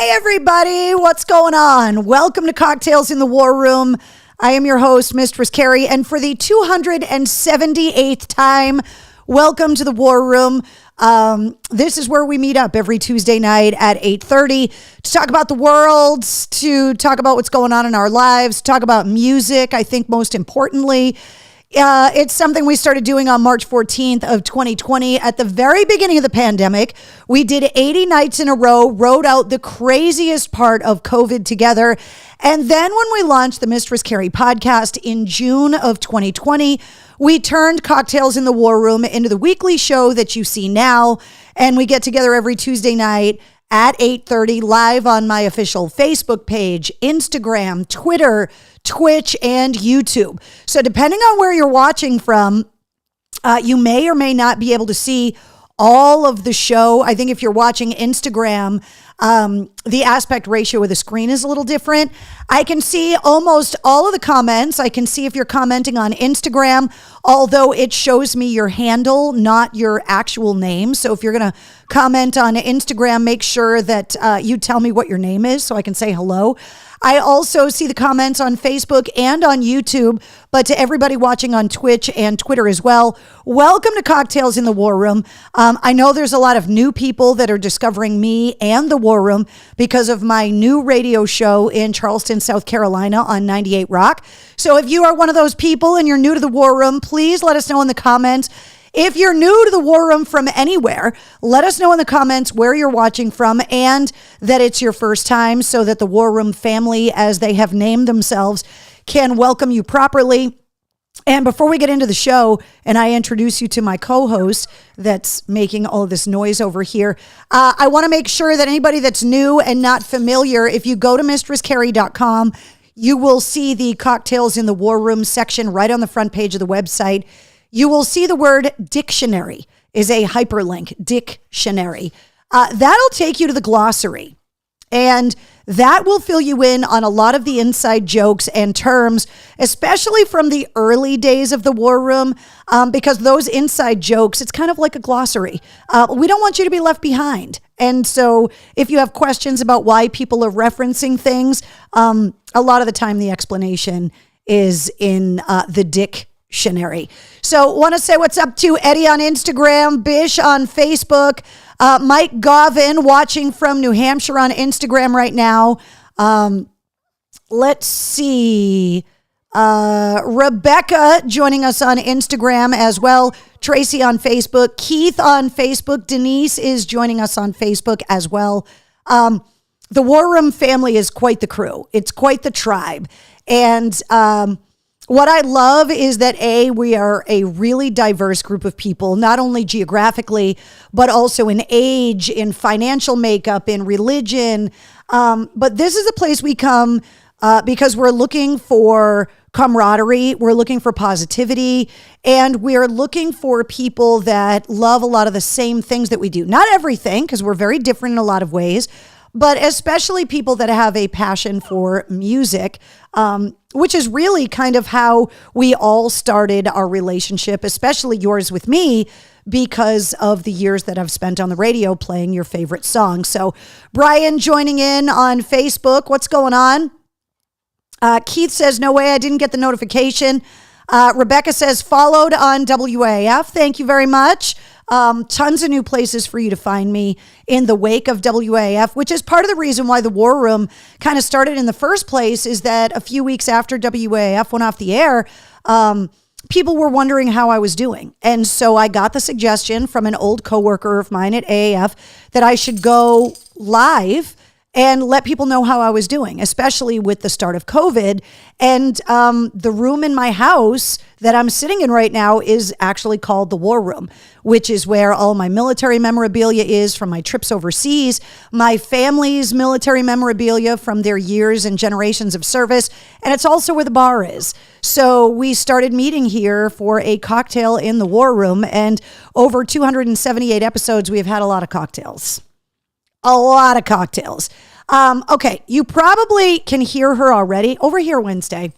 Hey everybody, what's going on? Welcome to Cocktails in the War Room. I am your host, Mistress Carrie, and for the 278th time, welcome to the War Room. This is where we meet up every Tuesday night at 8:30 to talk about the world, to talk about what's going on in our lives, talk about music, I think most importantly. It's something we started doing on March 14th of 2020 at the very beginning of the pandemic. We did 80 nights in a row, wrote out the craziest part of COVID together. And then when we launched the Mistress Carrie podcast in June of 2020, we turned Cocktails in the War Room into the weekly show that you see now. And we get together every Tuesday night at 8:30 live on my official Facebook page, Instagram, Twitter, Twitch, and YouTube. So depending on where you're watching from, you may or may not be able to see all of the show. I think if you're watching Instagram, the aspect ratio of the screen is a little different. I can see almost all of the comments. I can see if you're commenting on Instagram, although it shows me your handle, not your actual name. So if you're going to comment on Instagram, make sure that you tell me what your name is so I can say hello. I also see the comments on Facebook and on YouTube, but to everybody watching on Twitch and Twitter as well, welcome to Cocktails in the War Room. I know there's a lot of new people that are discovering me and the War Room because of my new radio show in Charleston, South Carolina on 98 Rock. So if you are one of those people and you're new to the War Room, please let us know in the comments. If you're new to the War Room from anywhere, let us know in the comments where you're watching from and that it's your first time so that the War Room family, as they have named themselves, can welcome you properly. And before we get into the show and I introduce you to my co-host that's making all of this noise over here, I want to make sure that anybody that's new and not familiar, if you go to mistresscarrie.com, you will see the Cocktails in the War Room section right on the front page of the website. You will see the word dictionary is a hyperlink, dictionary. That'll take you to the glossary. And that will fill you in on a lot of the inside jokes and terms, especially from the early days of the War Room, because those inside jokes, it's kind of like a glossary. We don't want you to be left behind. And so if you have questions about why people are referencing things, a lot of the time the explanation is in the dictionary. So want to say what's up to Eddie on Instagram, Bish on Facebook, Mike Govin watching from New Hampshire on Instagram right now. Let's see. Rebecca joining us on Instagram as well. Tracy on Facebook. Keith on Facebook. Denise is joining us on Facebook as well. The War Room family is quite the crew. It's quite the tribe. And what I love is that we are a really diverse group of people, not only geographically, but also in age, in financial makeup, in religion. But this is a place we come because we're looking for camaraderie, we're looking for positivity, and we're looking for people that love a lot of the same things that we do. Not everything, because we're very different in a lot of ways, but especially people that have a passion for music, which is really kind of how we all started our relationship, especially yours with me, because of the years that I've spent on the radio playing your favorite songs. So Brian joining in on Facebook. What's going on? Keith says, no way, I didn't get the notification. Rebecca says, followed on WAF. Thank you very much. Tons of new places for you to find me in the wake of WAF, which is part of the reason why the War Room kind of started in the first place, is that a few weeks after WAF went off the air, people were wondering how I was doing. And so I got the suggestion from an old coworker of mine at AAF that I should go live and let people know how I was doing, especially with the start of COVID. And the room in my house that I'm sitting in right now is actually called the War Room, which is where all my military memorabilia is from my trips overseas, my family's military memorabilia from their years and generations of service, and it's also where the bar is. So we started meeting here for a cocktail in the War Room, and over 278 episodes, we've had a lot of cocktails. A lot of cocktails. Okay, you probably can hear her already over here Wednesday.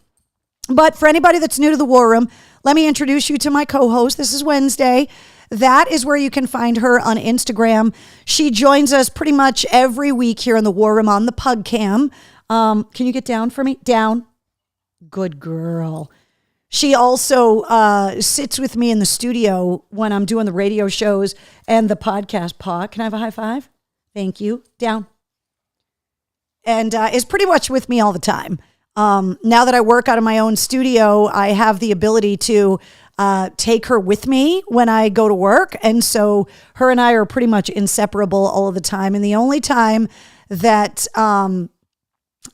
But for anybody that's new to the War Room, let me introduce you to my co-host. This is Wednesday. That is where you can find her on Instagram. She joins us pretty much every week here in the War Room on the Pug Cam. Can you get down for me? Down. Good girl. She also sits with me in the studio when I'm doing the radio shows and the podcast. Paw, can I have a high five? Thank you. Down. And is pretty much with me all the time. Now that I work out of my own studio, I have the ability to take her with me when I go to work. And so her and I are pretty much inseparable all of the time. And the only time that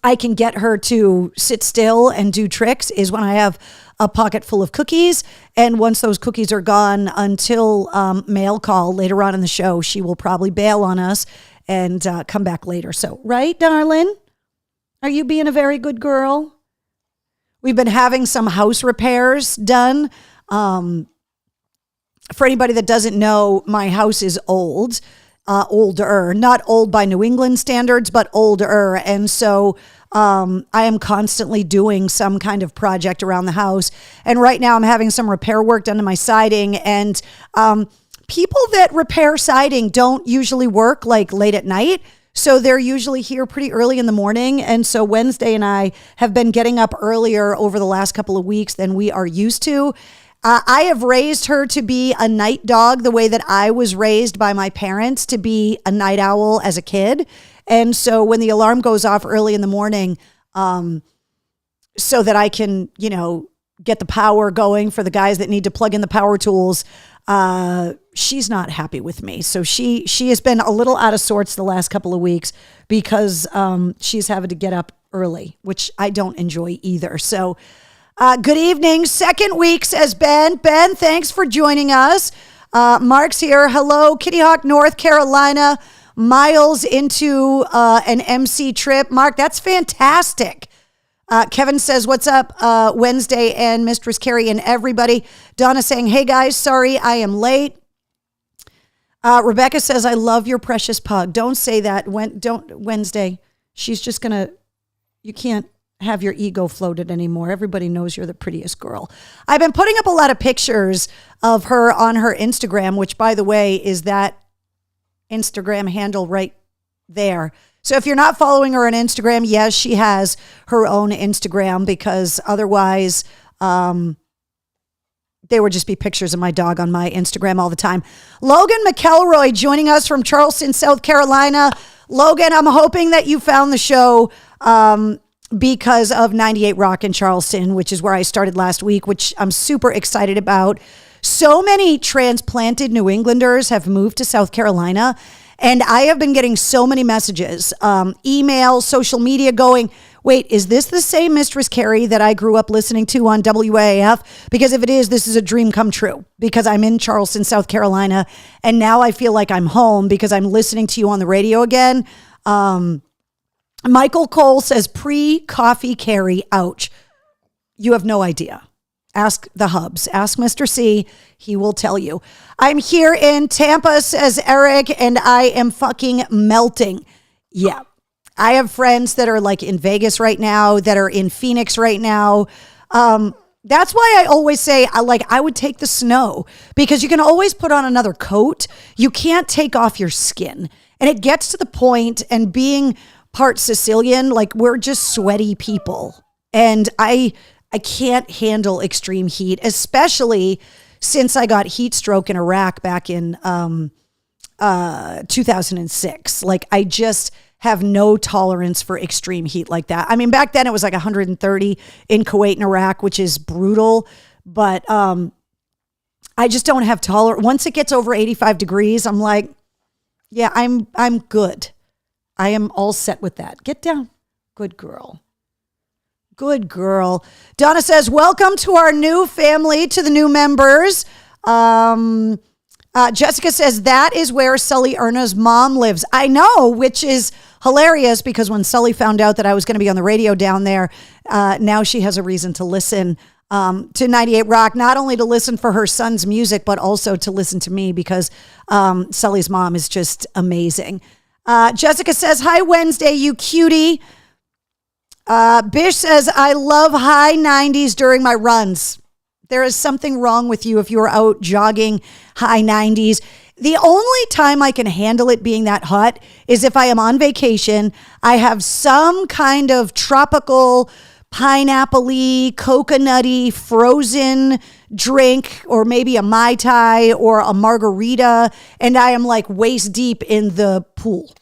I can get her to sit still and do tricks is when I have a pocket full of cookies. And once those cookies are gone until mail call later on in the show, she will probably bail on us and come back later. So, right, darling? Are you being a very good girl? We've been having some house repairs done. For anybody that doesn't know, my house is old. Older, not old by New England standards, but older. And so I am constantly doing some kind of project around the house. And right now I'm having some repair work done to my siding. And people that repair siding don't usually work like late at night. So they're usually here pretty early in the morning. And so Wednesday and I have been getting up earlier over the last couple of weeks than we are used to. I have raised her to be a night dog the way that I was raised by my parents to be a night owl as a kid. And so when the alarm goes off early in the morning, so that I can, get the power going for the guys that need to plug in the power tools, she's not happy with me. So she has been a little out of sorts the last couple of weeks because she's having to get up early, which I don't enjoy either. So good evening. Second week, says Ben. Ben, thanks for joining us. Mark's here. Hello, Kitty Hawk, North Carolina. Miles into an MC trip. Mark, that's fantastic. Kevin says, what's up, Wednesday and Mistress Carrie and everybody. Donna saying, hey guys, sorry I am late. Rebecca says, I love your precious pug. Don't say that. Don't Wednesday. She's just you can't have your ego floated anymore. Everybody knows you're the prettiest girl. I've been putting up a lot of pictures of her on her Instagram, which by the way, is that Instagram handle right there. So if you're not following her on Instagram, yes, she has her own Instagram because otherwise there would just be pictures of my dog on my Instagram all the time. Logan McElroy joining us from Charleston, South Carolina. Logan, I'm hoping that you found the show because of 98 Rock in Charleston, which is where I started last week, which I'm super excited about. So many transplanted New Englanders have moved to South Carolina. And I have been getting so many messages, email, social media going, wait, is this the same Mistress Carrie that I grew up listening to on WAAF? Because if it is, this is a dream come true because I'm in Charleston, South Carolina. And now I feel like I'm home because I'm listening to you on the radio again. Michael Cole says, pre-coffee Carrie, ouch. You have no idea. Ask the hubs. Ask Mr. C. He will tell you. I'm here in Tampa, says Eric, and I am fucking melting. Yeah. I have friends that are like in Vegas right now, that are in Phoenix right now. That's why I always say I would take the snow because you can always put on another coat. You can't take off your skin. And it gets to the point, and being part Sicilian, like we're just sweaty people. And I can't handle extreme heat, especially since I got heat stroke in Iraq back in 2006. Like I just have no tolerance for extreme heat like that. I mean, back then it was like 130 in Kuwait and Iraq, which is brutal. But I just don't have tolerance. Once it gets over 85 degrees, I'm like, yeah, I'm good. I am all set with that. Get down. Good girl. Good girl. Donna says, welcome to our new family, to the new members. Jessica says, that is where Sully Erna's mom lives. I know, which is hilarious because when Sully found out that I was going to be on the radio down there, now she has a reason to listen to 98 Rock, not only to listen for her son's music, but also to listen to me because Sully's mom is just amazing. Jessica says, hi, Wednesday, you cutie. Bish says, I love high 90s during my runs. There is something wrong with you if you're out jogging high 90s. The only time I can handle it being that hot is if I am on vacation. I have some kind of tropical, pineapple-y, coconutty, frozen drink, or maybe a Mai Tai or a margarita, and I am like waist deep in the pool,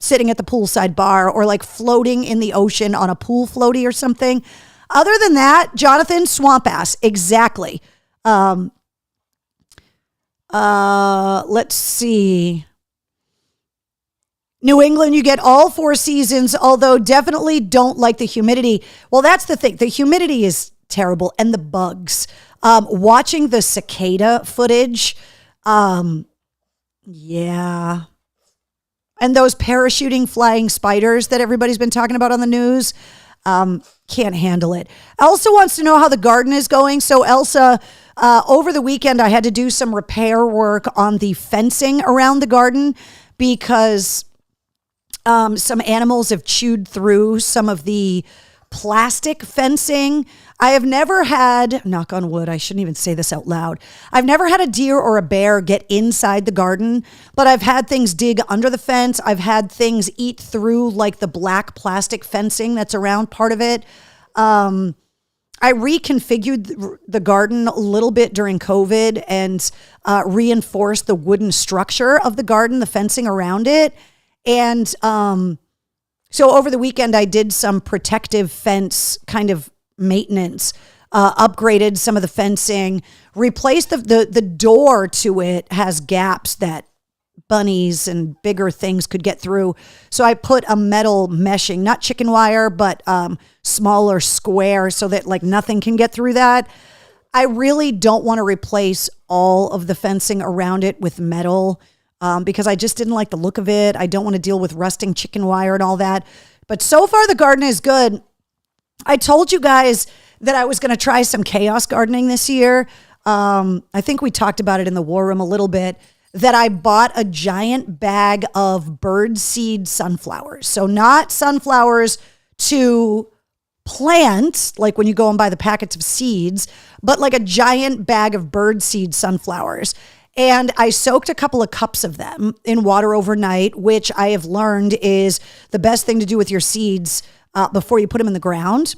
sitting at the poolside bar, or like floating in the ocean on a pool floaty or something. Other than that, Jonathan, swamp ass. Exactly. Let's see. New England, you get all 4 seasons, although definitely don't like the humidity. Well, that's the thing. The humidity is terrible, and the bugs. Watching the cicada footage, yeah. And those parachuting flying spiders that everybody's been talking about on the news, can't handle it. Elsa wants to know how the garden is going. So Elsa, over the weekend, I had to do some repair work on the fencing around the garden because some animals have chewed through some of the plastic fencing. I have never had, knock on wood, I shouldn't even say this out loud. I've never had a deer or a bear get inside the garden, but I've had things dig under the fence. I've had things eat through like the black plastic fencing that's around part of it. I reconfigured the garden a little bit during COVID and reinforced the wooden structure of the garden, the fencing around it. And so over the weekend, I did some protective fence kind of maintenance, upgraded some of the fencing, replaced the door to it has gaps that bunnies and bigger things could get through. So I put a metal meshing, not chicken wire, but smaller square so that like nothing can get through that. I really don't want to replace all of the fencing around it with metal because I just didn't like the look of it. I don't want to deal with rusting chicken wire and all that. But so far the garden is good. I told you guys that I was going to try some chaos gardening this year. I think we talked about it in the war room a little bit, that I bought a giant bag of bird seed sunflowers. So not sunflowers to plant, like when you go and buy the packets of seeds, but like a giant bag of bird seed sunflowers. And I soaked a couple of cups of them in water overnight, which I have learned is the best thing to do with your seeds before you put them in the ground,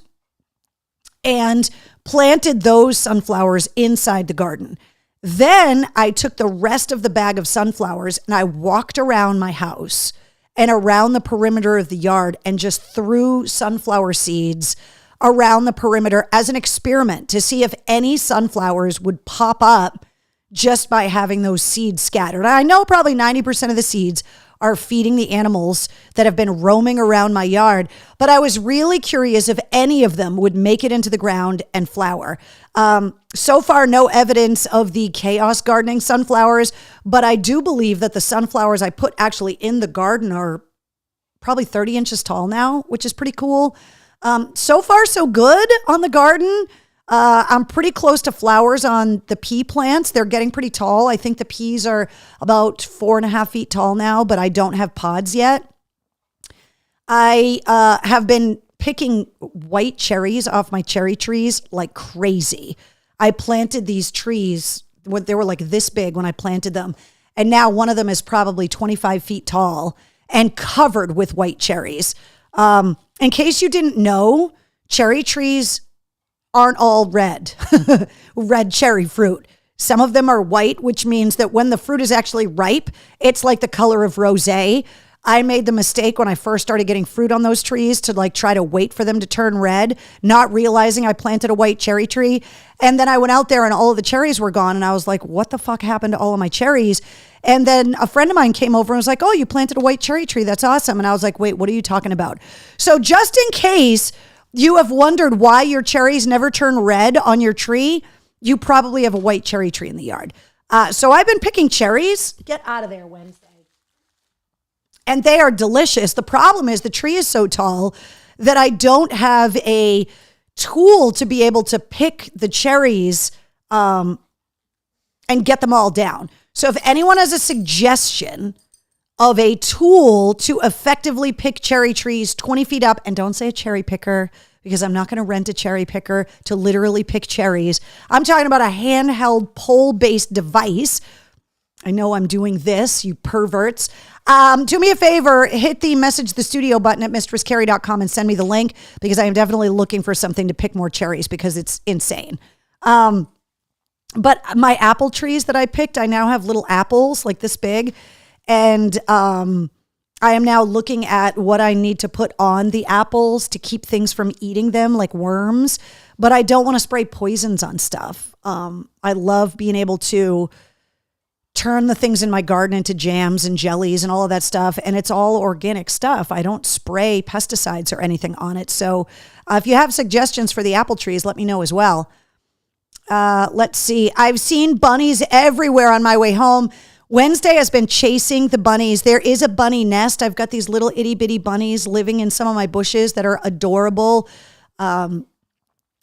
and planted those sunflowers inside the garden. Then I took the rest of the bag of sunflowers and I walked around my house and around the perimeter of the yard and just threw sunflower seeds around the perimeter as an experiment to see if any sunflowers would pop up just by having those seeds scattered. I know probably 90% of the seeds are feeding the animals that have been roaming around my yard, but I was really curious if any of them would make it into the ground and flower. So far, no evidence of the chaos gardening sunflowers, but I do believe that the sunflowers I put actually in the garden are probably 30 inches tall now, which is pretty cool. So far, so good on the garden. I'm pretty close to flowers on the pea plants. They're getting pretty tall. I think the peas are about 4.5 feet tall now, but I don't have pods yet. I have been picking white cherries off my cherry trees like crazy. I planted these trees, they were like this big when I planted them. And now one of them is probably 25 feet tall and covered with white cherries. In case you didn't know, cherry trees aren't all red, red cherry fruit. Some of them are white, which means that when the fruit is actually ripe, it's like the color of rosé. I made the mistake when I first started getting fruit on those trees to like try to wait for them to turn red, not realizing I planted a white cherry tree. And then I went out there and all of the cherries were gone. And I was like, what the fuck happened to all of my cherries? And then a friend of mine came over and was like, oh, you planted a white cherry tree. That's awesome. And I was like, wait, what are you talking about? So just in case you have wondered why your cherries never turn red on your tree, you probably have a white cherry tree in the yard. So I've been picking cherries. Get out of there, Wednesday. And they are delicious. The problem is the tree is so tall that I don't have a tool to be able to pick the cherries and get them all down. So if anyone has a suggestion of a tool to effectively pick cherry trees 20 feet up, and don't say a cherry picker because I'm not going to rent a cherry picker to literally pick cherries. I'm talking about a handheld pole-based device. I know I'm doing this, you perverts. Do me a favor, hit the message the studio button at mistresscarrie.com and send me the link, because I am definitely looking for something to pick more cherries because it's insane. But my apple trees that I picked, I now have little apples like this big. And I am now looking at what I need to put on the apples to keep things from eating them like worms. But I don't want to spray poisons on stuff. I love being able to turn the things in my garden into jams and jellies and all of that stuff. And it's all organic stuff. I don't spray pesticides or anything on it. So if you have suggestions for the apple trees, let me know as well. Let's see. I've seen bunnies everywhere on my way home. Wednesday has been chasing the bunnies. There is a bunny nest. I've got these little itty bitty bunnies living in some of my bushes that are adorable.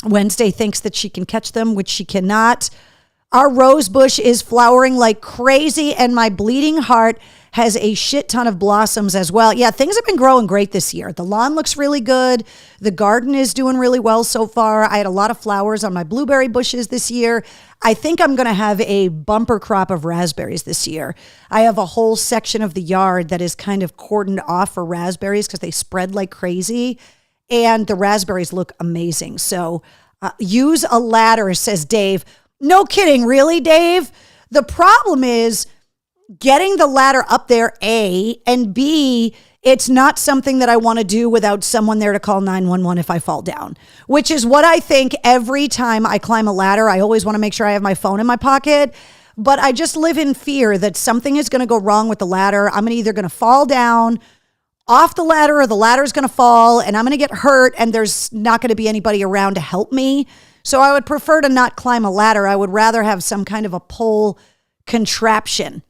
Wednesday thinks that she can catch them, which she cannot. Our rose bush is flowering like crazy, and my bleeding heart has a shit ton of blossoms as well. Yeah, things have been growing great this year. The lawn looks really good. The garden is doing really well so far. I had a lot of flowers on my blueberry bushes this year. I think I'm going to have a bumper crop of raspberries this year. I have a whole section of the yard that is kind of cordoned off for raspberries because they spread like crazy, and the raspberries look amazing. So use a ladder, says Dave. No kidding. Really, Dave? The problem is getting the ladder up there, A, and B, it's not something that I want to do without someone there to call 911 if I fall down, which is what I think every time I climb a ladder. I always want to make sure I have my phone in my pocket, but I just live in fear that something is going to go wrong with the ladder. I'm either going to fall down off the ladder, or the ladder is going to fall and I'm going to get hurt, and there's not going to be anybody around to help me. So I would prefer to not climb a ladder. I would rather have some kind of a pole contraption.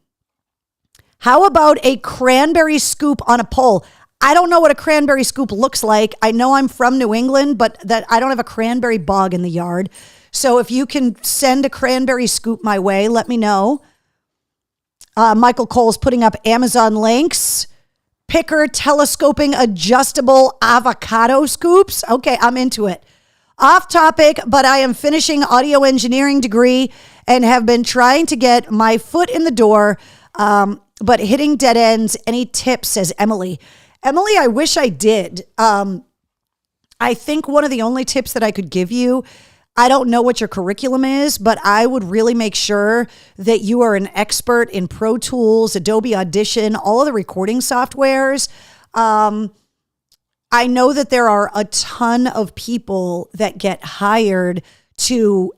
How about a cranberry scoop on a pole? I don't know what a cranberry scoop looks like. I know I'm from New England, but that I don't have a cranberry bog in the yard. So if you can send a cranberry scoop my way, let me know. Michael Cole's putting up Amazon links. Picker telescoping adjustable avocado scoops. Okay, I'm into it. Off topic, but I am finishing audio engineering degree and have been trying to get my foot in the door, but hitting dead ends. Any tips, says Emily. Emily, I wish I did. I think one of the only tips that I could give you, I don't know what your curriculum is, but I would really make sure that you are an expert in Pro Tools, Adobe Audition, all of the recording softwares. I know that there are a ton of people that get hired to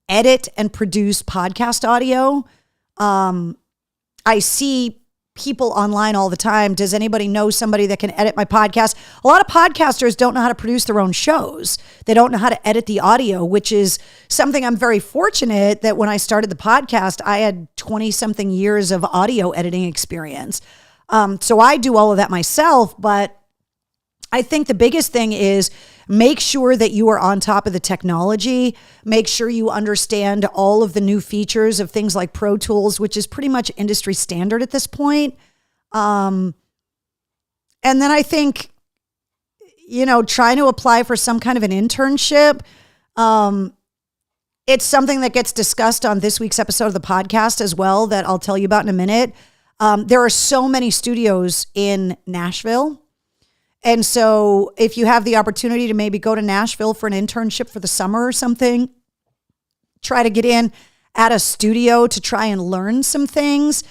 edit and produce podcast audio. I see people online all the time. Does anybody know somebody that can edit my podcast? A lot of podcasters don't know how to produce their own shows. They don't know how to edit the audio, which is something I'm very fortunate that when I started the podcast, I had 20 something years of audio editing experience. So I do all of that myself, but I think the biggest thing is make sure that you are on top of the technology. Make sure you understand all of the new features of things like Pro Tools, which is pretty much industry standard at this point. And then I think, trying to apply for some kind of an internship. It's something that gets discussed on this week's episode of the podcast as well, that I'll tell you about in a minute. There are so many studios in Nashville. And so if you have the opportunity to maybe go to Nashville for an internship for the summer or something, try to get in at a studio to try and learn some things.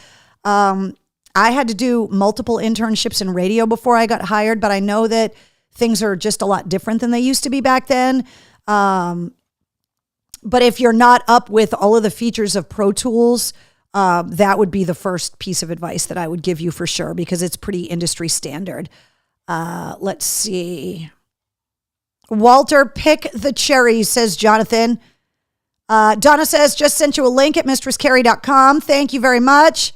I had to do multiple internships in radio before I got hired, but I know that things are just a lot different than they used to be back then. But if you're not up with all of the features of Pro Tools, that would be the first piece of advice that I would give you for sure, because it's pretty industry standard. Let's see. Walter, pick the cherries, says Jonathan. Donna says, just sent you a link at mistresscarrie.com. Thank you very much.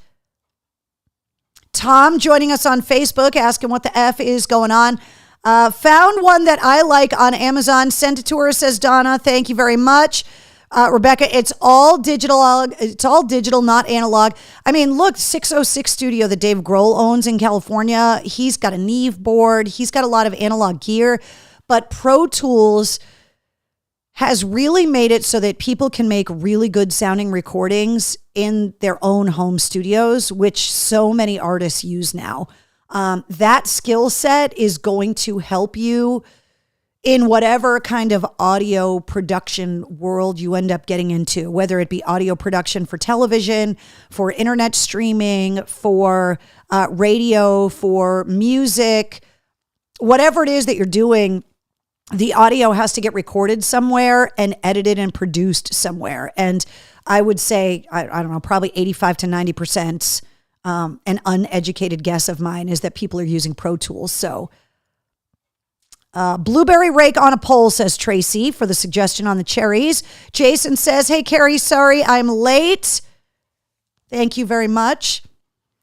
Tom joining us on Facebook, asking what the F is going on. Found one that I like on Amazon. Sent it to her, says Donna. Thank you very much. Rebecca, it's all digital. It's all digital, not analog. I mean, look, 606 Studio that Dave Grohl owns in California. He's got a Neve board. He's got a lot of analog gear. but Pro Tools has really made it so that people can make really good sounding recordings in their own home studios, which so many artists use now. That skill set is going to help you in whatever kind of audio production world you end up getting into, whether it be audio production for television, for internet streaming, for radio, for music, whatever it is that you're doing. The audio has to get recorded somewhere and edited and produced somewhere. And I would say, I don't know, probably 85 to 90%, an uneducated guess of mine is that people are using Pro Tools. So blueberry rake on a pole, says Tracy, for the suggestion on the cherries. Jason says, hey, Carrie, sorry, I'm late. Thank you very much.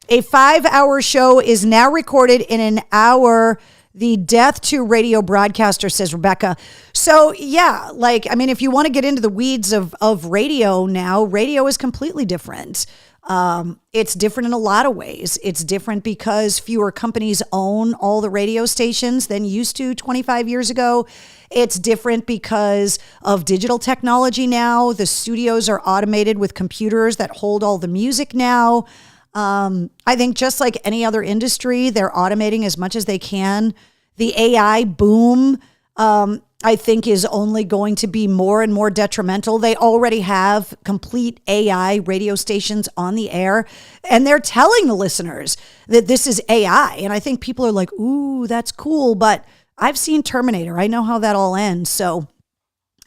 A 5-hour show is now recorded in an hour. The death to radio broadcaster, says Rebecca. So yeah, if you want to get into the weeds of radio now, radio is completely different. It's different in a lot of ways. It's different because fewer companies own all the radio stations than used to 25 years ago. It's different because of digital technology now. The studios are automated with computers that hold all the music now. I think just like any other industry, they're automating as much as they can. The AI boom, I think, is only going to be more and more detrimental. They already have complete AI radio stations on the air, and they're telling the listeners that this is AI. And I think people are like, ooh, that's cool. But I've seen Terminator. I know how that all ends. So,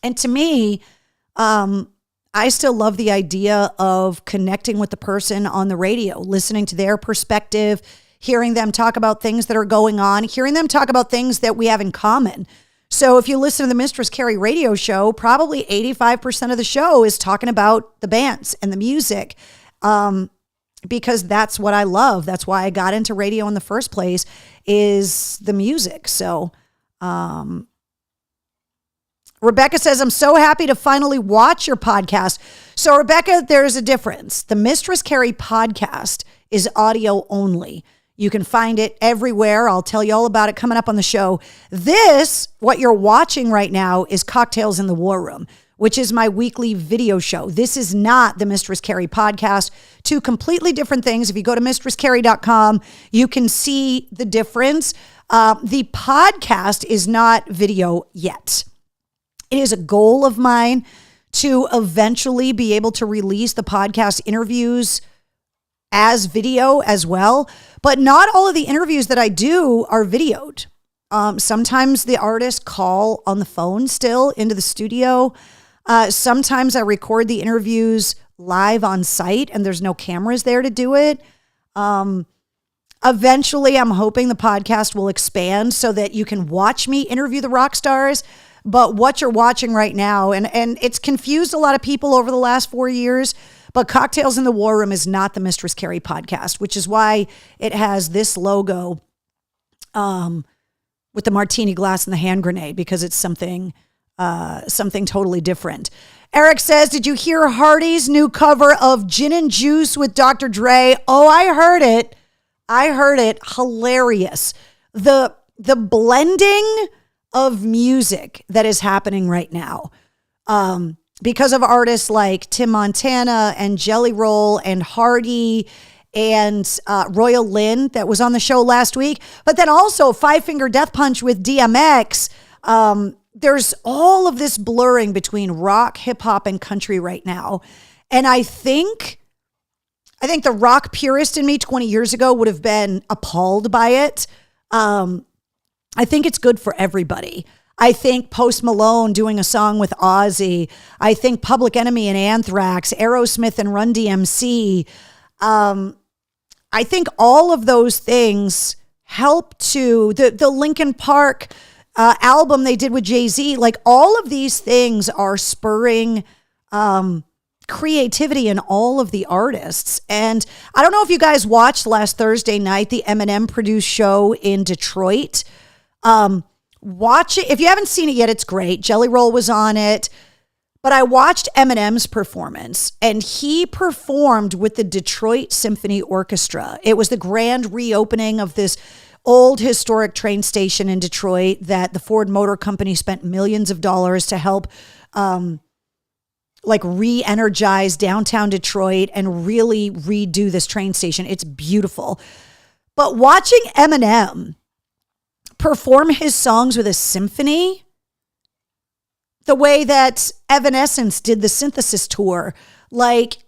and to me, I still love the idea of connecting with the person on the radio, listening to their perspective, hearing them talk about things that are going on, hearing them talk about things that we have in common. So if you listen to the Mistress Carrie radio show, probably 85% of the show is talking about the bands and the music, because that's what I love. That's why I got into radio in the first place, is the music. So, Rebecca says, I'm so happy to finally watch your podcast. So, Rebecca, there's a difference. The Mistress Carrie podcast is audio only. You can find it everywhere. I'll tell you all about it coming up on the show. This, what you're watching right now, is Cocktails in the War Room, which is my weekly video show. This is not the Mistress Carrie podcast. Two completely different things. If you go to mistresscarrie.com, you can see the difference. The podcast is not video yet. It is a goal of mine to eventually be able to release the podcast interviews as video as well. But not all of the interviews that I do are videoed. Sometimes the artists call on the phone still into the studio. Sometimes I record the interviews live on site and there's no cameras there to do it. Eventually, I'm hoping the podcast will expand so that you can watch me interview the rock stars. But what you're watching right now, and it's confused a lot of people over the last 4 years, but Cocktails in the War Room is not the Mistress Carrie podcast, which is why it has this logo with the martini glass and the hand grenade, because it's something totally different. Eric says, did you hear Hardy's new cover of Gin and Juice with Dr. Dre? Oh, I heard it. Hilarious. The blending of music that is happening right now, because of artists like Tim Montana and Jelly Roll and Hardy and Royal Lynn that was on the show last week, but then also Five Finger Death Punch with DMX. There's all of this blurring between rock, hip hop, and country right now. And I think the rock purist in me 20 years ago would have been appalled by it. I think it's good for everybody. I think Post Malone doing a song with Ozzy. I think Public Enemy and Anthrax, Aerosmith and Run DMC. I think all of those things help to the Linkin Park album they did with Jay-Z. Like, all of these things are spurring creativity in all of the artists. And I don't know if you guys watched last Thursday night, the Eminem produced show in Detroit. Watch it. If you haven't seen it yet, it's great. Jelly Roll was on it. But I watched Eminem's performance, and he performed with the Detroit Symphony Orchestra. It was the grand reopening of this old historic train station in Detroit that the Ford Motor Company spent millions of dollars to help like re-energize downtown Detroit and really redo this train station. It's beautiful. But watching Eminem perform his songs with a symphony, the way that Evanescence did the Synthesis tour, like,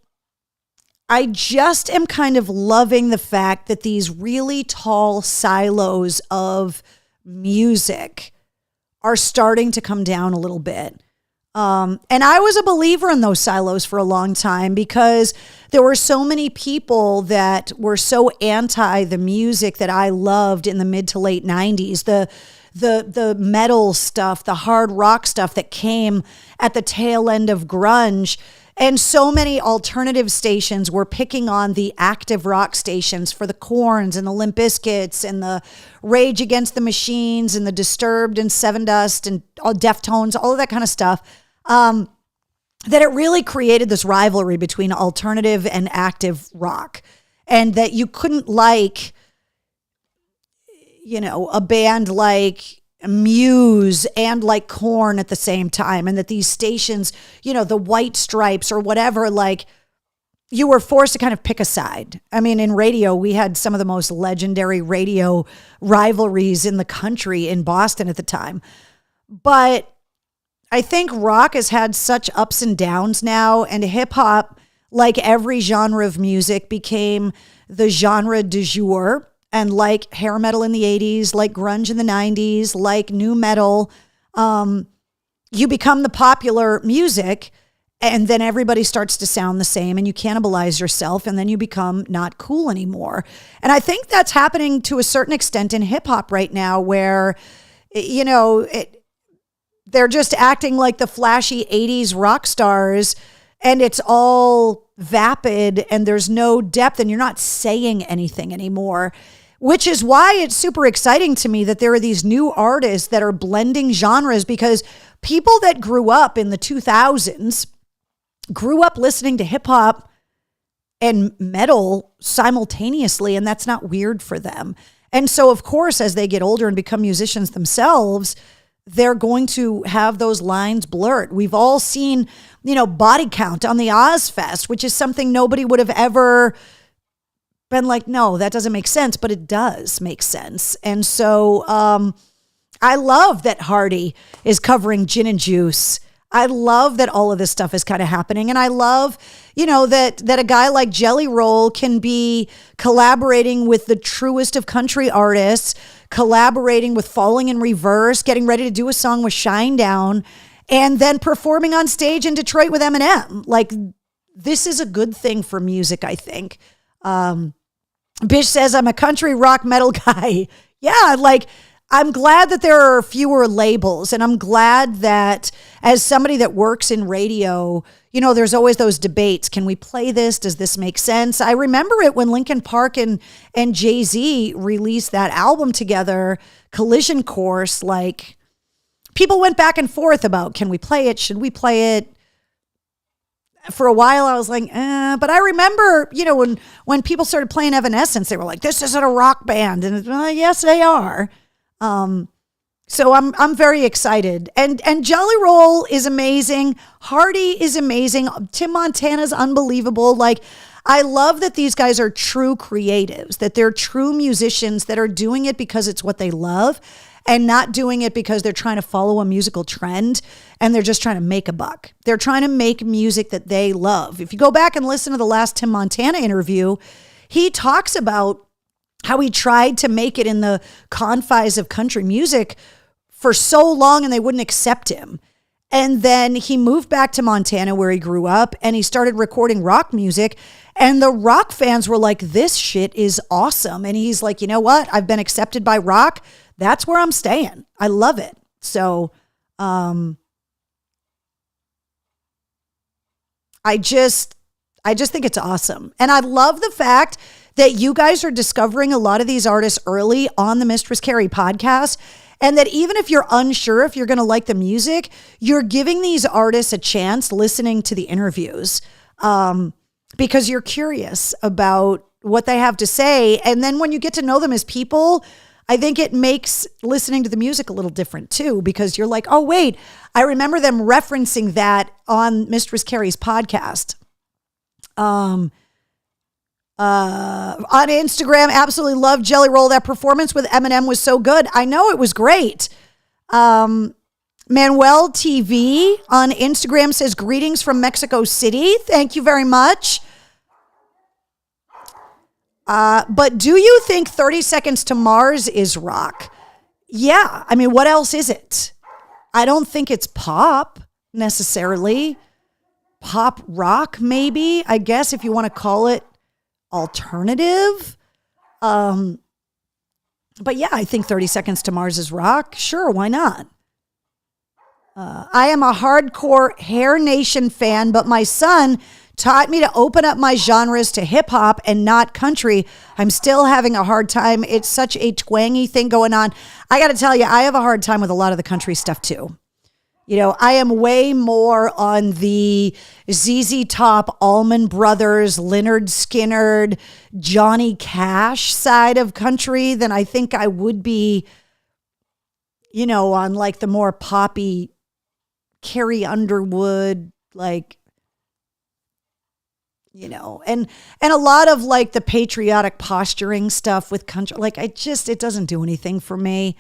I just am kind of loving the fact that these really tall silos of music are starting to come down a little bit. And I was a believer in those silos for a long time because there were so many people that were so anti the music that I loved in the mid to late 90s. The metal stuff, the hard rock stuff that came at the tail end of grunge. And so many alternative stations were picking on the active rock stations for the Korns and the Limp Bizkits and the Rage Against the Machines and the Disturbed and Seven Dust and all Deftones, all of that kind of stuff. That it really created this rivalry between alternative and active rock, and that you couldn't like, you know, a band like Muse and like Korn at the same time, and that these stations, you know, the White Stripes or whatever, like, you were forced to kind of pick a side. I mean, in radio, we had some of the most legendary radio rivalries in the country in Boston at the time. But I think rock has had such ups and downs now, and hip hop, like every genre of music, became the genre du jour. And like hair metal in the 80s, like grunge in the 90s, like new metal, you become the popular music, and then everybody starts to sound the same, and you cannibalize yourself, and then you become not cool anymore. And I think that's happening to a certain extent in hip hop right now, where, you know, they're just acting like the flashy 80s rock stars, and it's all vapid and there's no depth, and you're not saying anything anymore, which is why it's super exciting to me that there are these new artists that are blending genres, because people that grew up in the 2000s grew up listening to hip hop and metal simultaneously, and that's not weird for them. And so, of course, as they get older and become musicians themselves, they're going to have those lines blurred. We've all seen, you know, Body Count on the Ozfest, which is something nobody would have ever been like, no, that doesn't make sense, but it does make sense. And so I love that Hardy is covering Gin and Juice. I love that all of this stuff is kind of happening. And I love, you know, that a guy like Jelly Roll can be collaborating with the truest of country artists, collaborating with Falling in Reverse, getting ready to do a song with Shinedown, and then performing on stage in Detroit with Eminem. Like, this is a good thing for music, I think. Bish says, I'm a country rock metal guy. Yeah, like, I'm glad that there are fewer labels, and I'm glad that as somebody that works in radio, you know, there's always those debates. Can we play this? Does this make sense? I remember it when Linkin Park and Jay-Z released that album together, Collision Course. Like, people went back and forth about, can we play it? Should we play it? For a while, I was like, but I remember, you know, when people started playing Evanescence, they were like, this isn't a rock band. And yes, they are. So I'm very excited. And Jelly Roll is amazing. Hardy is amazing. Tim Montana's unbelievable. Like, I love that these guys are true creatives, that they're true musicians that are doing it because it's what they love and not doing it because they're trying to follow a musical trend and they're just trying to make a buck. They're trying to make music that they love. If you go back and listen to the last Tim Montana interview, he talks about how he tried to make it in the confines of country music for so long and they wouldn't accept him. And then he moved back to Montana where he grew up and he started recording rock music. And the rock fans were like, this shit is awesome. And he's like, you know what? I've been accepted by rock. That's where I'm staying. I love it. So I just think it's awesome. And I love the fact that you guys are discovering a lot of these artists early on the Mistress Carrie podcast. And that even if you're unsure if you're going to like the music, you're giving these artists a chance listening to the interviews because you're curious about what they have to say. And then when you get to know them as people, I think it makes listening to the music a little different too, because you're like, oh, wait, I remember them referencing that on Mistress Carrie's podcast. On Instagram, absolutely love Jelly Roll. That performance with Eminem was so good. I know it was great. Manuel TV on Instagram says, greetings from Mexico City. Thank you very much. But do you think 30 Seconds to Mars is rock? Yeah. I mean, what else is it? I don't think it's pop necessarily. Pop rock, maybe, I guess, if you want to call it alternative. But yeah, I think 30 Seconds to Mars is rock. Sure, why not? I am a hardcore Hair Nation fan, but my son taught me to open up my genres to hip hop and not country. I'm still having a hard time. It's such a twangy thing going on. I got to tell you, I have a hard time with a lot of the country stuff too. You know, I am way more on the ZZ Top, Allman Brothers, Lynyrd Skynyrd, Johnny Cash side of country than I think I would be, you know, on like the more poppy Carrie Underwood, like, you know, and a lot of like the patriotic posturing stuff with country. Like, it doesn't do anything for me.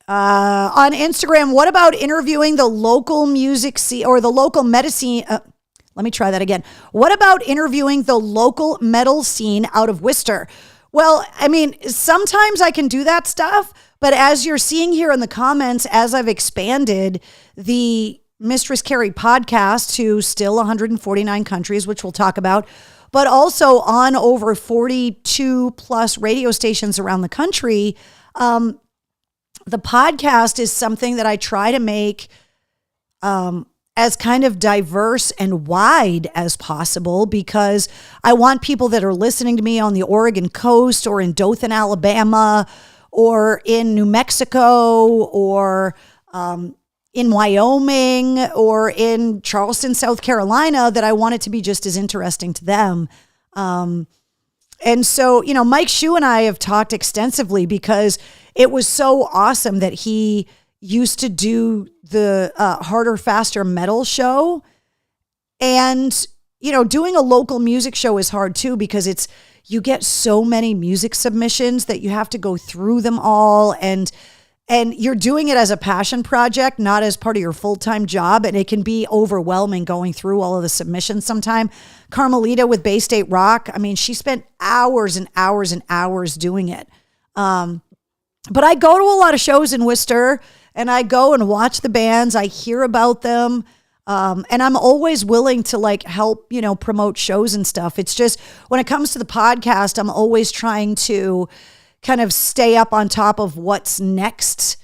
On Instagram, what about interviewing the local music scene or the local medicine? Let me try that again. What about interviewing the local metal scene out of Worcester? Well, I mean, sometimes I can do that stuff, but as you're seeing here in the comments, as I've expanded the Mistress Carrie podcast to still 149 countries, which we'll talk about, but also on over 42 plus radio stations around the country, the podcast is something that I try to make as kind of diverse and wide as possible, because I want people that are listening to me on the Oregon coast or in Dothan, Alabama, or in New Mexico, or in Wyoming, or in Charleston, South Carolina, that I want it to be just as interesting to them. And so, you know, Mike Shue and I have talked extensively because it was so awesome that he used to do the Harder, Faster metal show. And, you know, doing a local music show is hard too, because you get so many music submissions that you have to go through them all. And you're doing it as a passion project, not as part of your full-time job. And it can be overwhelming going through all of the submissions sometime. Carmelita with Bay State Rock, I mean, she spent hours and hours and hours doing it. But I go to a lot of shows in Worcester, and I go and watch the bands. I hear about them. And I'm always willing to like help, you know, promote shows and stuff. It's just when it comes to the podcast, I'm always trying to kind of stay up on top of what's next,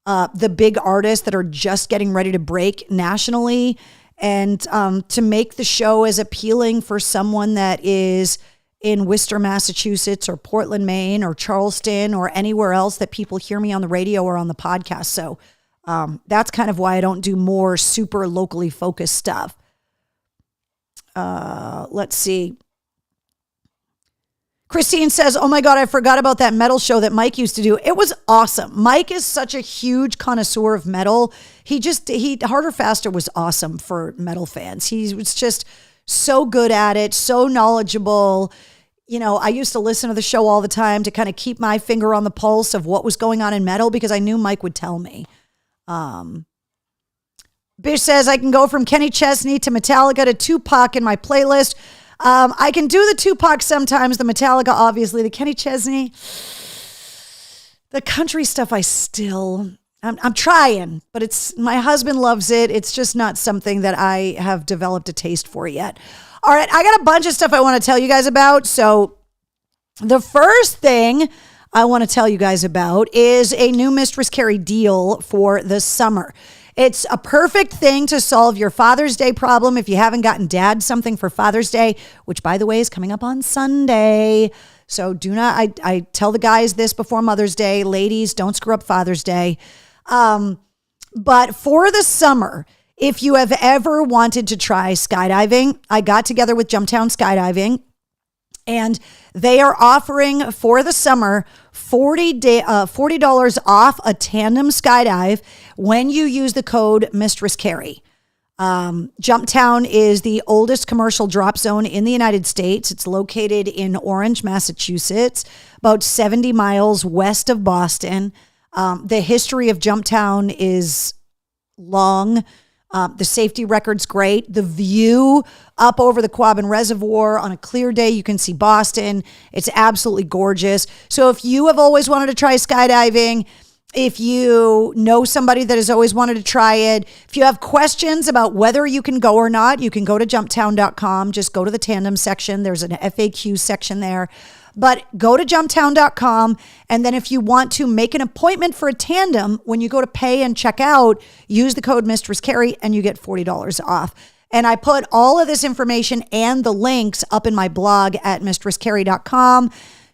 the big artists that are just getting ready to break nationally, and to make the show as appealing for someone that is in Worcester, Massachusetts, or Portland, Maine, or Charleston, or anywhere else that people hear me on the radio or on the podcast. So that's kind of why I don't do more super locally focused stuff. Let's see. Christine says, oh my God, I forgot about that metal show that Mike used to do. It was awesome. Mike is such a huge connoisseur of metal. Harder, Faster was awesome for metal fans. He was just so good at it, so knowledgeable. You know, I used to listen to the show all the time to kind of keep my finger on the pulse of what was going on in metal, because I knew Mike would tell me. Bish says, I can go from Kenny Chesney to Metallica to Tupac in my playlist. I can do the Tupac sometimes, the Metallica, obviously, the Kenny Chesney, the country stuff. I'm trying, but my husband loves it. It's just not something that I have developed a taste for yet. All right. I got a bunch of stuff I want to tell you guys about. So the first thing I want to tell you guys about is a new Mistress Carrie deal for the summer. It's a perfect thing to solve your Father's Day problem if you haven't gotten Dad something for Father's Day, which, by the way, is coming up on Sunday. So I tell the guys this before Mother's Day. Ladies, don't screw up Father's Day. But for the summer, if you have ever wanted to try skydiving, I got together with Jumptown Skydiving, And they are offering for the summer $40 off a tandem skydive when you use the code Mistress Carrie. Jumptown is the oldest commercial drop zone in the United States. It's located in Orange, Massachusetts, about 70 miles west of Boston. The history of Jumptown is long. The safety record's great. The view up over the Quabbin Reservoir on a clear day, you can see Boston. It's absolutely gorgeous. So if you have always wanted to try skydiving, if you know somebody that has always wanted to try it, if you have questions about whether you can go or not, you can go to jumptown.com. Just go to the tandem section. There's an FAQ section there. But go to jumptown.com. And then if you want to make an appointment for a tandem, when you go to pay and check out, use the code Mistress Carrie and you get $40 off. And I put all of this information and the links up in my blog at mistresscarrie.com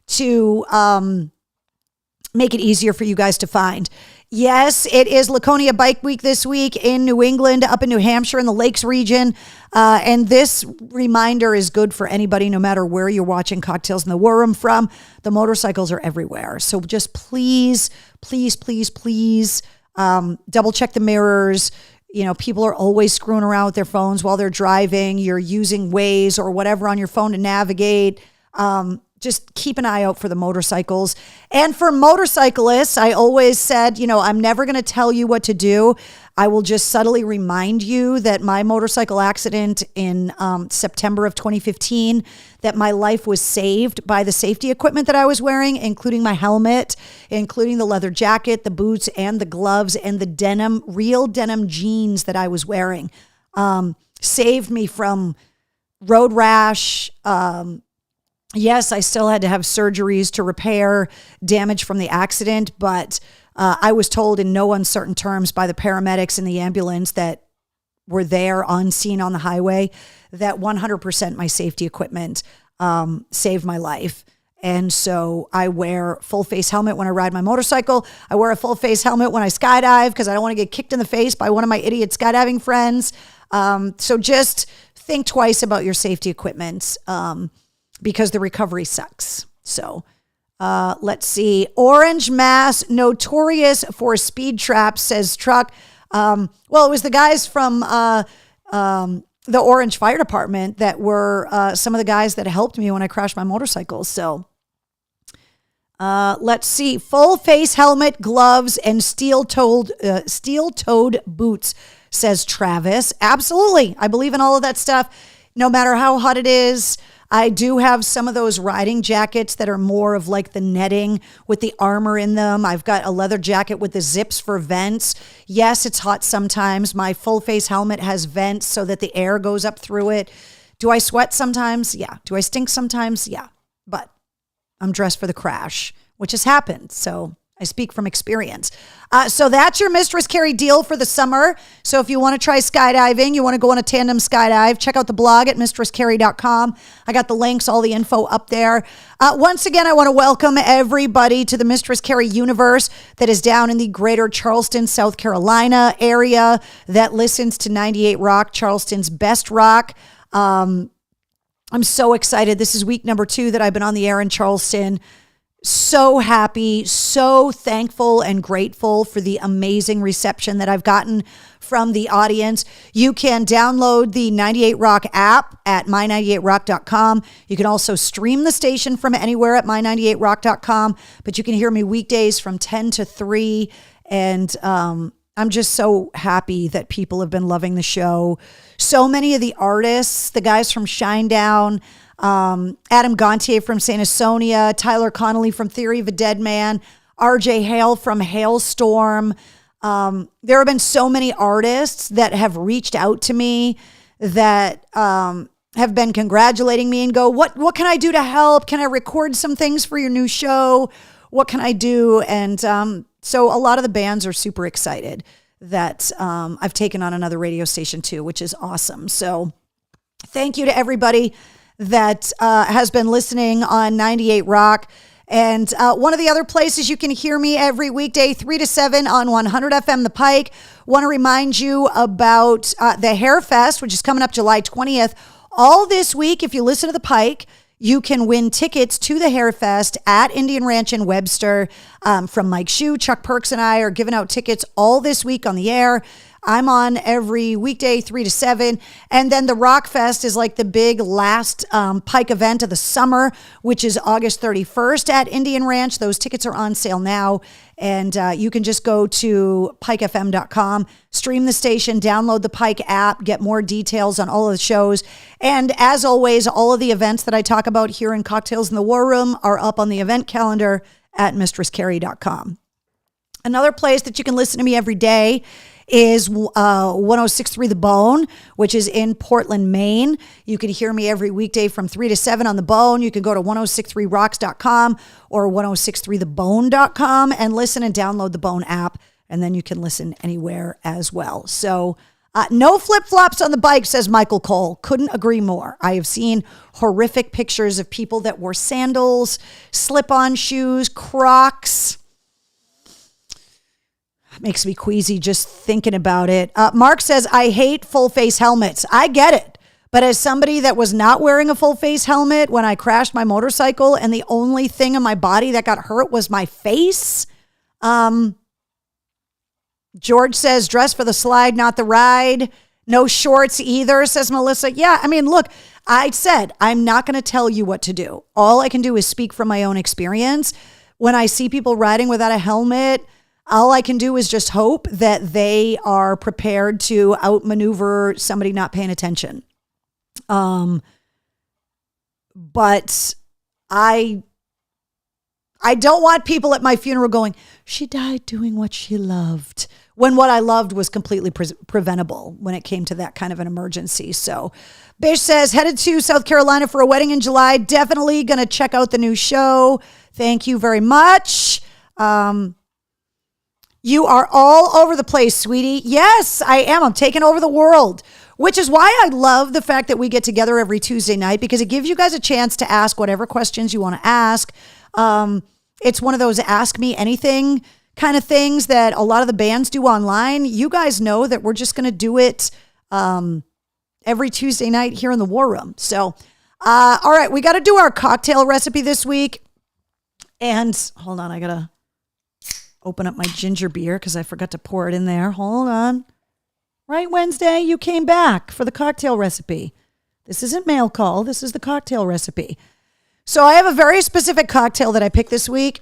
to make it easier for you guys to find. Yes, it is Laconia Bike Week this week in New England, up in New Hampshire in the Lakes region. And this reminder is good for anybody, no matter where you're watching Cocktails in the War Room from. The motorcycles are everywhere. So just please, please, please, please double check the mirrors. You know, people are always screwing around with their phones while they're driving. You're using Waze or whatever on your phone to navigate. Just keep an eye out for the motorcycles. And for motorcyclists, I always said, you know, I'm never going to tell you what to do. I will just subtly remind you that my motorcycle accident in September of 2015, that my life was saved by the safety equipment that I was wearing, including my helmet, including the leather jacket, the boots, and the gloves, and the denim, real denim jeans that I was wearing. Saved me from road rash. Yes, I still had to have surgeries to repair damage from the accident, but I was told in no uncertain terms by the paramedics in the ambulance that were there on scene on the highway that 100% my safety equipment saved my life. And so I wear full face helmet when I ride my motorcycle. I wear a full face helmet when I skydive because I don't want to get kicked in the face by one of my idiot skydiving friends. So just think twice about your safety equipment. Because the recovery sucks. So let's see. Orange, Mass, notorious for speed traps, says Truck. Well, it was the guys from the Orange Fire Department that were some of the guys that helped me when I crashed my motorcycle. So let's see. Full face helmet, gloves, and steel-toed boots, says Travis. Absolutely. I believe in all of that stuff. No matter how hot it is. I do have some of those riding jackets that are more of like the netting with the armor in them. I've got a leather jacket with the zips for vents. Yes, it's hot sometimes. My full face helmet has vents so that the air goes up through it. Do I sweat sometimes? Yeah. Do I stink sometimes? Yeah. But I'm dressed for the crash, which has happened. So I speak from experience. So that's your Mistress Carrie deal for the summer. So if you want to try skydiving, you want to go on a tandem skydive, check out the blog at mistresscarrie.com. I got the links, all the info up there. Once again, I want to welcome everybody to the Mistress Carrie universe that is down in the greater Charleston, South Carolina area that listens to 98 Rock, Charleston's best rock. I'm so excited. This is week number 2 that I've been on the air in Charleston. So happy, so thankful and grateful for the amazing reception that I've gotten from the audience. You can download the 98 Rock app at my98rock.com. You can also stream the station from anywhere at my98rock.com, but you can hear me weekdays from 10 to 3. And I'm just so happy that people have been loving the show. So many of the artists, the guys from Shinedown, Adam Gontier from Saint Asonia, Tyler Connolly from Theory of a Dead Man, RJ Hale from Hailstorm. There have been so many artists that have reached out to me that have been congratulating me and go, what can I do to help? Can I record some things for your new show? What can I do? And so a lot of the bands are super excited that I've taken on another radio station too, which is awesome. So thank you to everybody that has been listening on 98 Rock. And one of the other places you can hear me every weekday, 3 to 7 on 100 FM The Pike. Want to remind you about the Hair Fest, which is coming up July 20th. All this week, if you listen to The Pike, you can win tickets to the Hairfest at Indian Ranch in Webster from Mike Shue. Chuck Perks and I are giving out tickets all this week on the air. I'm on every weekday, 3 to 7. And then the Rock Fest is like the big last Pike event of the summer, which is August 31st at Indian Ranch. Those tickets are on sale now. And you can just go to pikefm.com, stream the station, download the Pike app, get more details on all of the shows. And as always, all of the events that I talk about here in Cocktails in the War Room are up on the event calendar at mistresscarrie.com. Another place that you can listen to me every day is 106.3 The Bone, which is in Portland, Maine. You can hear me every weekday from 3 to 7 on The Bone. You can go to 1063rocks.com or 1063thebone.com and listen and download the Bone app, and then you can listen anywhere as well. So no flip-flops on the bike, says Michael Cole. Couldn't agree more. I have seen horrific pictures of people that wore sandals, slip-on shoes, Crocs. Makes me queasy just thinking about it. Mark says, I hate full face helmets. I get it. But as somebody that was not wearing a full face helmet when I crashed my motorcycle and the only thing in my body that got hurt was my face. George says, dress for the slide, not the ride. No shorts either, says Melissa. Yeah, I mean, look, I said, I'm not going to tell you what to do. All I can do is speak from my own experience. When I see people riding without a helmet, all I can do is just hope that they are prepared to outmaneuver somebody not paying attention. But I don't want people at my funeral going, she died doing what she loved, when what I loved was completely preventable when it came to that kind of an emergency. So Bish says, headed to South Carolina for a wedding in July. Definitely going to check out the new show. Thank you very much. You are all over the place, sweetie. Yes, I am. I'm taking over the world, which is why I love the fact that we get together every Tuesday night, because it gives you guys a chance to ask whatever questions you want to ask. It's one of those ask me anything kind of things that a lot of the bands do online. You guys know that we're just going to do it every Tuesday night here in the War Room. So, all right, we got to do our cocktail recipe this week. And hold on, I got to open up my ginger beer because I forgot to pour it in there. Hold on. Right, Wednesday, you came back for the cocktail recipe. This isn't mail call. This is the cocktail recipe. So I have a very specific cocktail that I picked this week.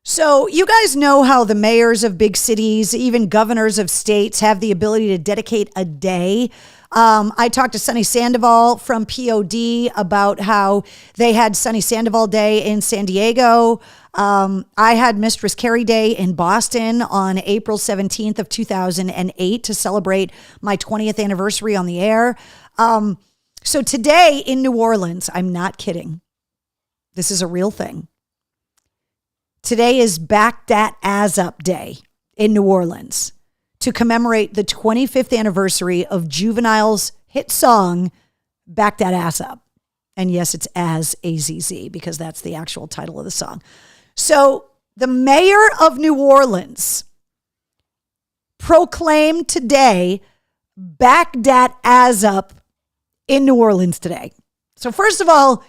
So you guys know how the mayors of big cities, even governors of states, have the ability to dedicate a day. I talked to Sunny Sandoval from POD about how they had Sunny Sandoval Day in San Diego. I had Mistress Carrie Day in Boston on April 17th of 2008 to celebrate my 20th anniversary on the air. So today in New Orleans, I'm not kidding. This is a real thing. Today is Back Dat Ass Up Day in New Orleans to commemorate the 25th anniversary of Juvenile's hit song, Back Dat Ass Up. And yes, it's as AZZ because that's the actual title of the song. So the mayor of New Orleans proclaimed today Back Dat Ass Up in New Orleans today. So first of all,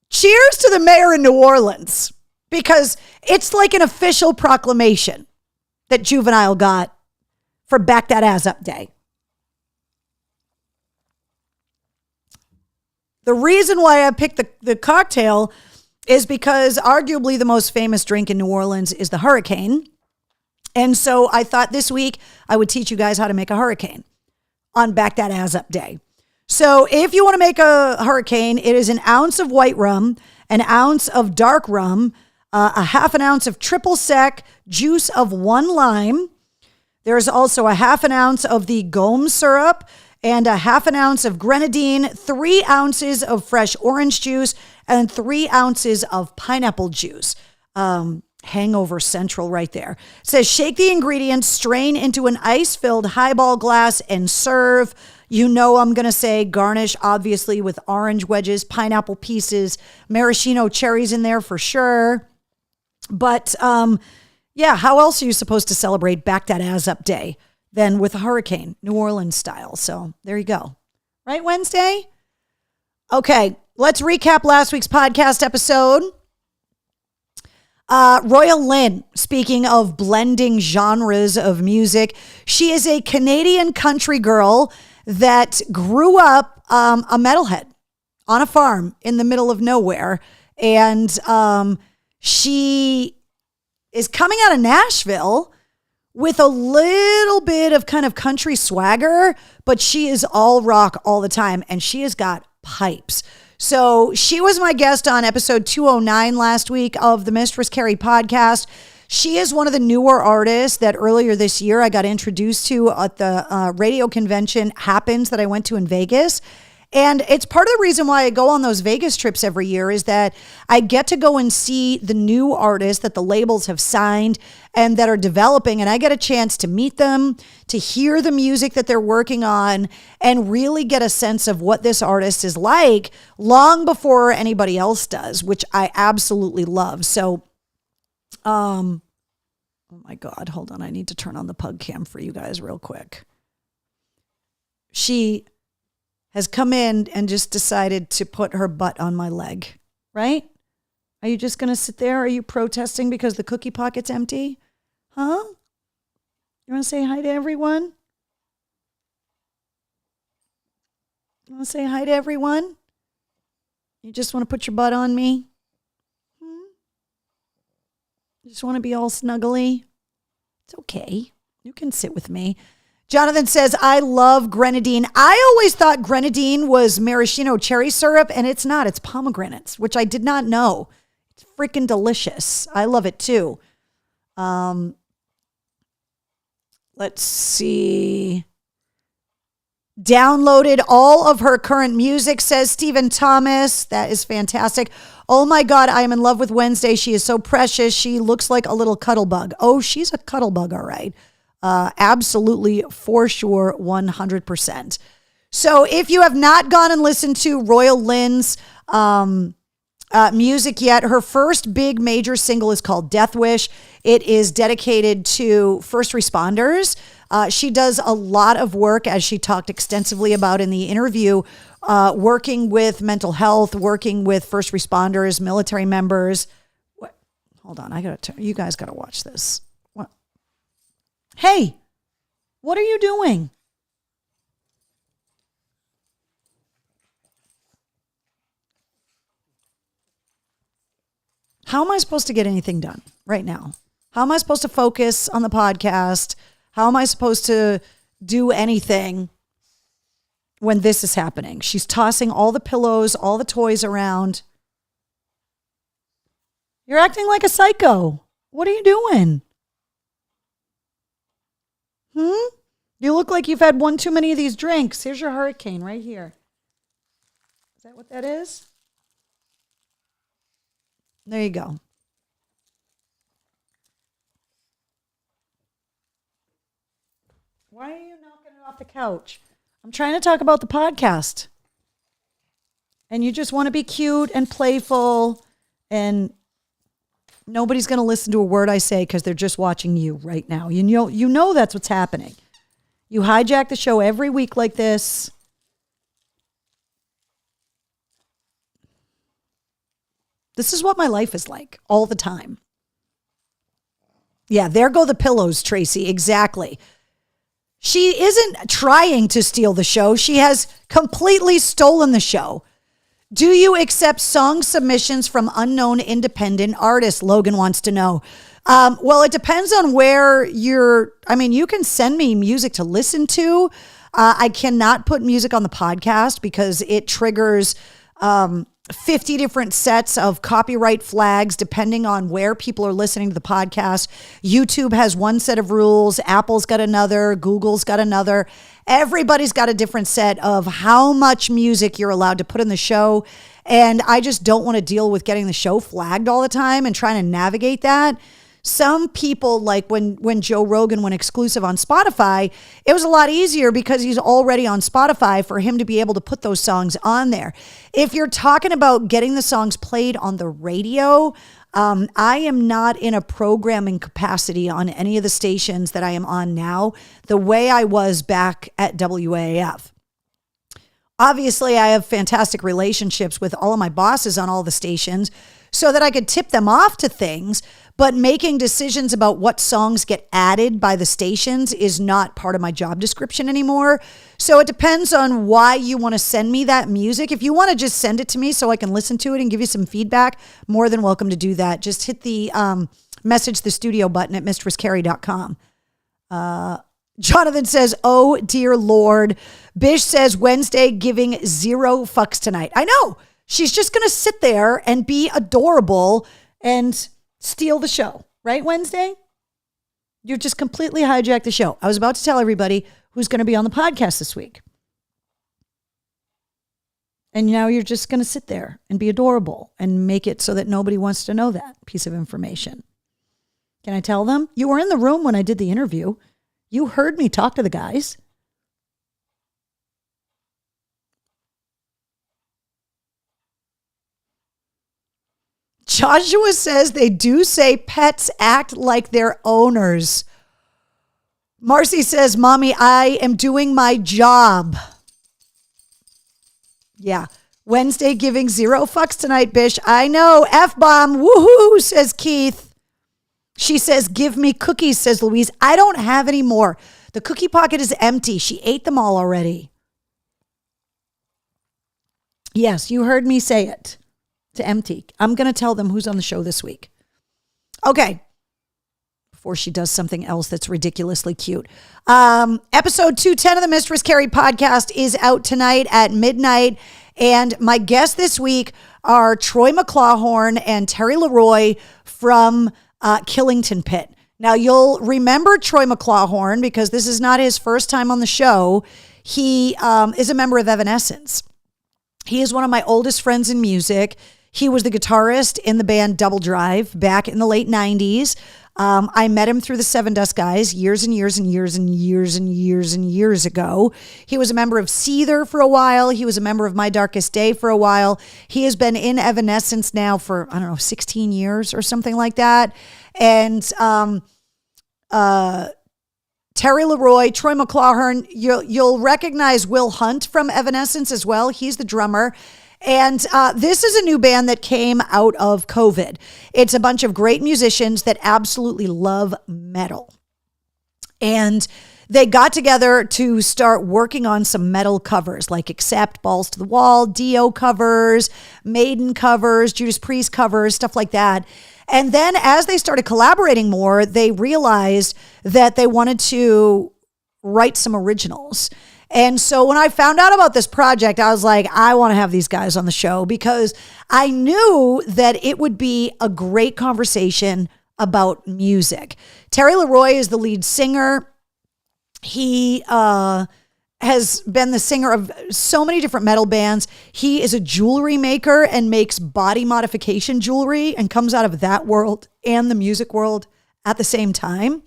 cheers to the mayor in New Orleans, because it's like an official proclamation that Juvenile got for Back Dat Ass Up Day. The reason why I picked the cocktail is because arguably the most famous drink in New Orleans is the hurricane. And so I thought this week I would teach you guys how to make a hurricane on Back Dat Ass Up Day. So if you want to make a hurricane, it is an ounce of white rum, an ounce of dark rum, a half an ounce of triple sec, juice of 1 lime. There's also a half an ounce of the Gome syrup and a half an ounce of grenadine, 3 ounces of fresh orange juice, and 3 ounces of pineapple juice. Hangover Central right there. It says, shake the ingredients, strain into an ice-filled highball glass, and serve. You know I'm going to say garnish, obviously, with orange wedges, pineapple pieces, maraschino cherries in there for sure. But, yeah, how else are you supposed to celebrate Back Dat Ass Up Day than with a hurricane, New Orleans style? So there you go. Right, Wednesday? Okay, let's recap last week's podcast episode. Royal Lynn, speaking of blending genres of music, she is a Canadian country girl that grew up a metalhead on a farm in the middle of nowhere. And she is coming out of Nashville with a little bit of kind of country swagger, but she is all rock all the time. And she has got pipes. So she was my guest on episode 209 last week of the Mistress Carrie podcast. She is one of the newer artists that earlier this year I got introduced to at the radio convention Happens that I went to in Vegas. And it's part of the reason why I go on those Vegas trips every year is that I get to go and see the new artists that the labels have signed and that are developing. And I get a chance to meet them, to hear the music that they're working on, and really get a sense of what this artist is like long before anybody else does, which I absolutely love. So, oh my God, hold on. I need to turn on the pug cam for you guys real quick. She has come in and just decided to put her butt on my leg, right? Are you just going to sit there? Are you protesting because the cookie pocket's empty? Huh? You want to say hi to everyone? You want to say hi to everyone? You just want to put your butt on me? You just want to be all snuggly? It's okay. You can sit with me. Jonathan says, I love grenadine. I always thought grenadine was maraschino cherry syrup, and it's not. It's pomegranates, which I did not know. It's freaking delicious. I love it too. Let's see. Downloaded all of her current music, says Stephen Thomas. That is fantastic. Oh my God, I am in love with Wednesday. She is so precious. She looks like a little cuddle bug. Oh, she's a cuddle bug, all right. Absolutely, for sure, 100%. So if you have not gone and listened to Royal Lynn's music yet, her first big major single is called Death Wish. It is dedicated to first responders. She does a lot of work, as she talked extensively about in the interview, working with mental health, working with first responders, military members. What? Hold on, you guys got to watch this. Hey, what are you doing? How am I supposed to get anything done right now? How am I supposed to focus on the podcast? How am I supposed to do anything when this is happening? She's tossing all the pillows, all the toys around. You're acting like a psycho. What are you doing? You look like you've had one too many of these drinks. Here's your hurricane right here. Is that what that is? There you go. Why are you knocking it off the couch? I'm trying to talk about the podcast. And you just want to be cute and playful, and nobody's going to listen to a word I say because they're just watching you right now. You know that's what's happening. You hijack the show every week like this. This is what my life is like all the time. Yeah, there go the pillows, Tracy. Exactly. She isn't trying to steal the show. She has completely stolen the show. Do you accept song submissions from unknown independent artists? Logan wants to know. Well, it depends on where you can send me music to listen to. I cannot put music on the podcast because it triggers 50 different sets of copyright flags depending on where people are listening to the podcast. YouTube has one set of rules. Apple's got another. Google's got another. Everybody's got a different set of how much music you're allowed to put in the show. And I just don't want to deal with getting the show flagged all the time and trying to navigate that. Some people, like when Joe Rogan went exclusive on Spotify, it was a lot easier because he's already on Spotify for him to be able to put those songs on there. If you're talking about getting the songs played on the radio, I am not in a programming capacity on any of the stations that I am on now, the way I was back at WAAF. Obviously, I have fantastic relationships with all of my bosses on all the stations so that I could tip them off to things, but making decisions about what songs get added by the stations is not part of my job description anymore. So it depends on why you want to send me that music. If you want to just send it to me so I can listen to it and give you some feedback, more than welcome to do that. Just hit the message the studio button at mistresscarrie.com. Jonathan says, oh, dear Lord. Bish says, Wednesday giving 0 fucks tonight. I know. She's just going to sit there and be adorable and steal the show. Right, Wednesday? You just completely hijacked the show. I was about to tell everybody who's going to be on the podcast this week. And now you're just going to sit there and be adorable and make it so that nobody wants to know that piece of information. Can I tell them? You were in the room when I did the interview. You heard me talk to the guys. Joshua says they do say pets act like their owners. Marcy says, Mommy, I am doing my job. Yeah. Wednesday giving 0 fucks tonight, Bish. I know. F-bomb. Woohoo, says Keith. She says, give me cookies, says Louise. I don't have any more. The cookie pocket is empty. She ate them all already. Yes, you heard me say it. To empty. I'm going to tell them who's on the show this week. Okay. Before she does something else that's ridiculously cute. Episode 210 of the Mistress Carrie podcast is out tonight at midnight. And my guests this week are Troy McClawhorn and Terry Leroy from Killington Pit. Now, you'll remember Troy McClawhorn because this is not his first time on the show. He is a member of Evanescence. He is one of my oldest friends in music. He was the guitarist in the band Double Drive back in the late 90s. I met him through the Seven Dust Guys years and years and years and years and years and years ago. He was a member of Seether for a while. He was a member of My Darkest Day for a while. He has been in Evanescence now for, 16 years or something like that. And Terry Leroy, Troy McClawhorn, you'll recognize Will Hunt from Evanescence as well. He's the drummer. And this is a new band that came out of COVID. It's a bunch of great musicians that absolutely love metal. And they got together to start working on some metal covers like Accept, Balls to the Wall, Dio covers, Maiden covers, Judas Priest covers, stuff like that. And then as they started collaborating more, they realized that they wanted to write some originals. And so when I found out about this project, I was like, I want to have these guys on the show because I knew that it would be a great conversation about music. Terry Leroy is the lead singer. He has been the singer of so many different metal bands. He is a jewelry maker and makes body modification jewelry and comes out of that world and the music world at the same time.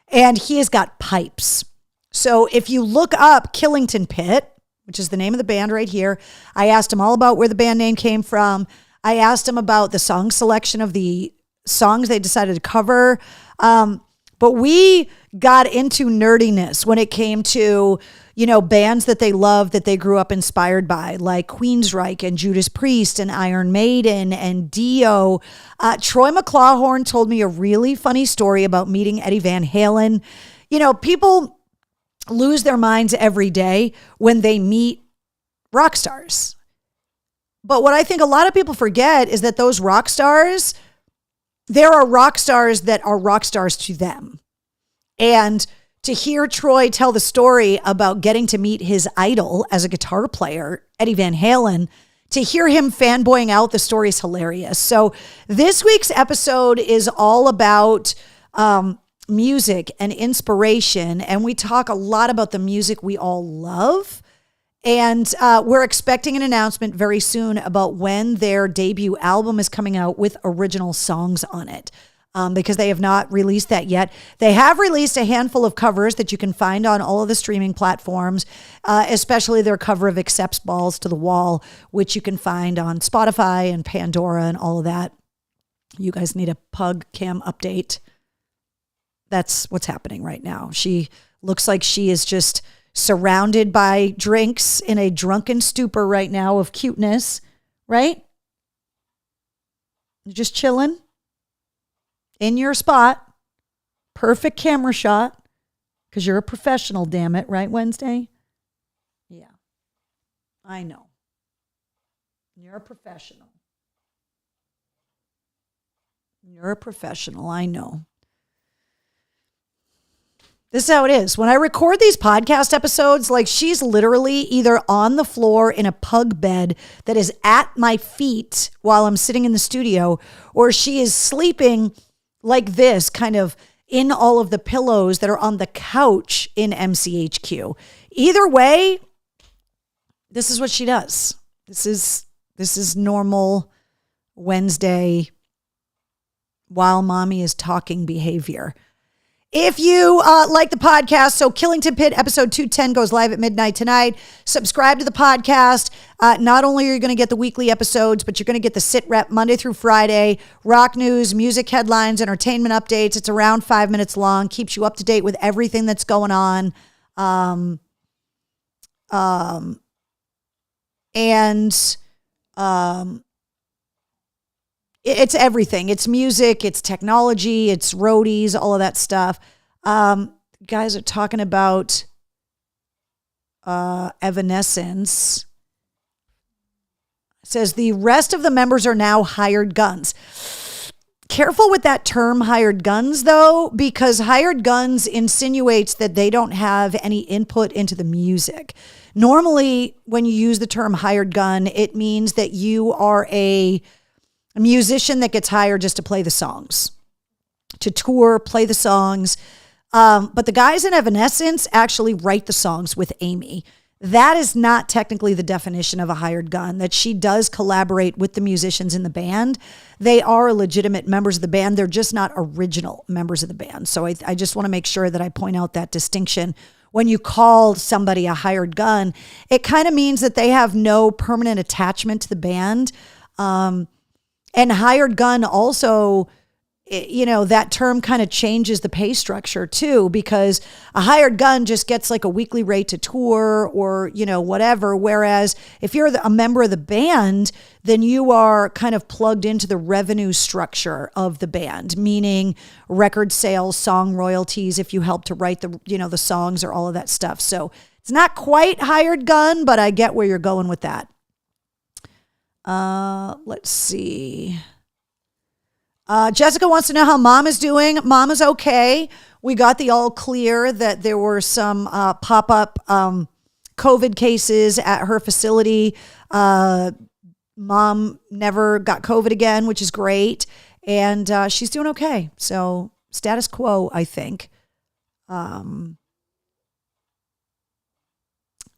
And he has got pipes. So if you look up Killington Pit, which is the name of the band right here, I asked him all about where the band name came from. I asked him about the song selection of the songs they decided to cover. But we got into nerdiness when it came to, bands that they loved, that they grew up inspired by, like Queensryche and Judas Priest and Iron Maiden and Dio. Troy McClawhorn told me a really funny story about meeting Eddie Van Halen. People lose their minds every day when they meet rock stars. But what I think a lot of people forget is that those rock stars, there are rock stars that are rock stars to them. And to hear Troy tell the story about getting to meet his idol as a guitar player, Eddie Van Halen, to hear him fanboying out the story is hilarious. So this week's episode is all about music and inspiration, and we talk a lot about the music we all love. And we're expecting an announcement very soon about when their debut album is coming out with original songs on it, because they have not released that yet. They have released a handful of covers that you can find on all of the streaming platforms, especially their cover of Accept's Balls to the Wall, which you can find on Spotify and Pandora and all of that. You guys need a Pug Cam update. That's what's happening right now. She looks like she is just surrounded by drinks in a drunken stupor right now of cuteness, right? You're just chilling in your spot. Perfect camera shot because you're a professional, damn it, right, Wednesday? Yeah, I know. You're a professional. You're a professional, I know. This is how it is. When I record these podcast episodes, like she's literally either on the floor in a pug bed that is at my feet while I'm sitting in the studio, or she is sleeping like this, kind of in all of the pillows that are on the couch in MCHQ. Either way, this is what she does. This is normal Wednesday while mommy is talking behavior. If you like the podcast, so Killington Pit episode 210 goes live at midnight tonight. Subscribe to the podcast. Not only are you going to get the weekly episodes, but you're going to get the sit rep Monday through Friday, rock news, music headlines, entertainment updates. It's around 5 minutes long, keeps you up to date with everything that's going on. It's everything. It's music, it's technology, it's roadies, all of that stuff. Guys are talking about Evanescence. It says the rest of the members are now hired guns. Careful with that term, hired guns, though, because hired guns insinuates that they don't have any input into the music. Normally, when you use the term hired gun, it means that you are a musician that gets hired just to play the songs, to tour, play the songs. But the guys in Evanescence actually write the songs with Amy. That is not technically the definition of a hired gun, that she does collaborate with the musicians in the band. They are legitimate members of the band. They're just not original members of the band. So I just want to make sure that I point out that distinction. When you call somebody a hired gun, it kind of means that they have no permanent attachment to the band. And hired gun also, you know, that term kind of changes the pay structure too, because a hired gun just gets like a weekly rate to tour or, you know, whatever. Whereas if you're a member of the band, then you are kind of plugged into the revenue structure of the band, meaning record sales, song royalties, if you help to write the, you know, the songs or all of that stuff. So it's not quite hired gun, but I get where you're going with that. Let's see. Jessica wants to know how mom is doing. Mom is okay. We got the all clear that there were some pop-up COVID cases at her facility. Mom never got COVID again, which is great. And she's doing okay. So status quo, I think.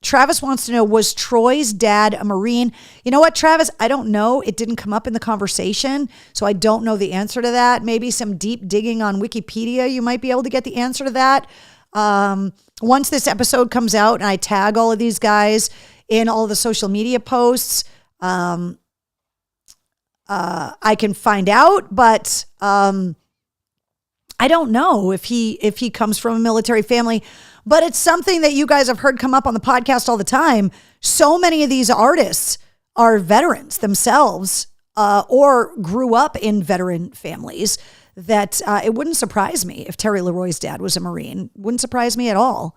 Travis wants to know, was Troy's dad a Marine? You know what, Travis? I don't know. It didn't come up in the conversation, so I don't know the answer to that. Maybe some deep digging on Wikipedia, you might be able to get the answer to that. Once this episode comes out and I tag all of these guys in all the social media posts, I can find out, but I don't know if he comes from a military family. But it's something that you guys have heard come up on the podcast all the time. So many of these artists are veterans themselves or grew up in veteran families that it wouldn't surprise me if Terry Leroy's dad was a Marine. Wouldn't surprise me at all.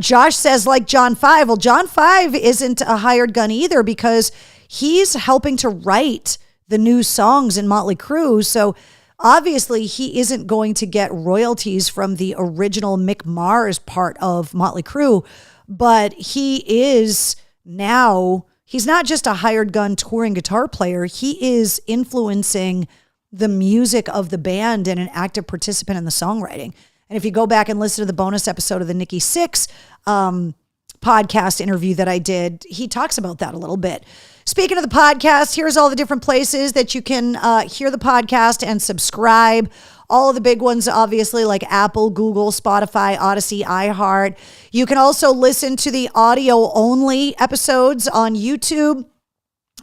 Josh says, like John 5. Well, John 5 isn't a hired gun either because he's helping to write the new songs in Motley Crue. So obviously, he isn't going to get royalties from the original Mick Mars part of Motley Crue, but he is now, he's not just a hired gun touring guitar player. He is influencing the music of the band and an active participant in the songwriting. And if you go back and listen to the bonus episode of the Nikki Sixx podcast interview that I did, he talks about that a little bit. Speaking of the podcast, here's all the different places that you can hear the podcast and subscribe. All of the big ones, obviously, like Apple, Google, Spotify, Odyssey, iHeart. You can also listen to the audio-only episodes on YouTube.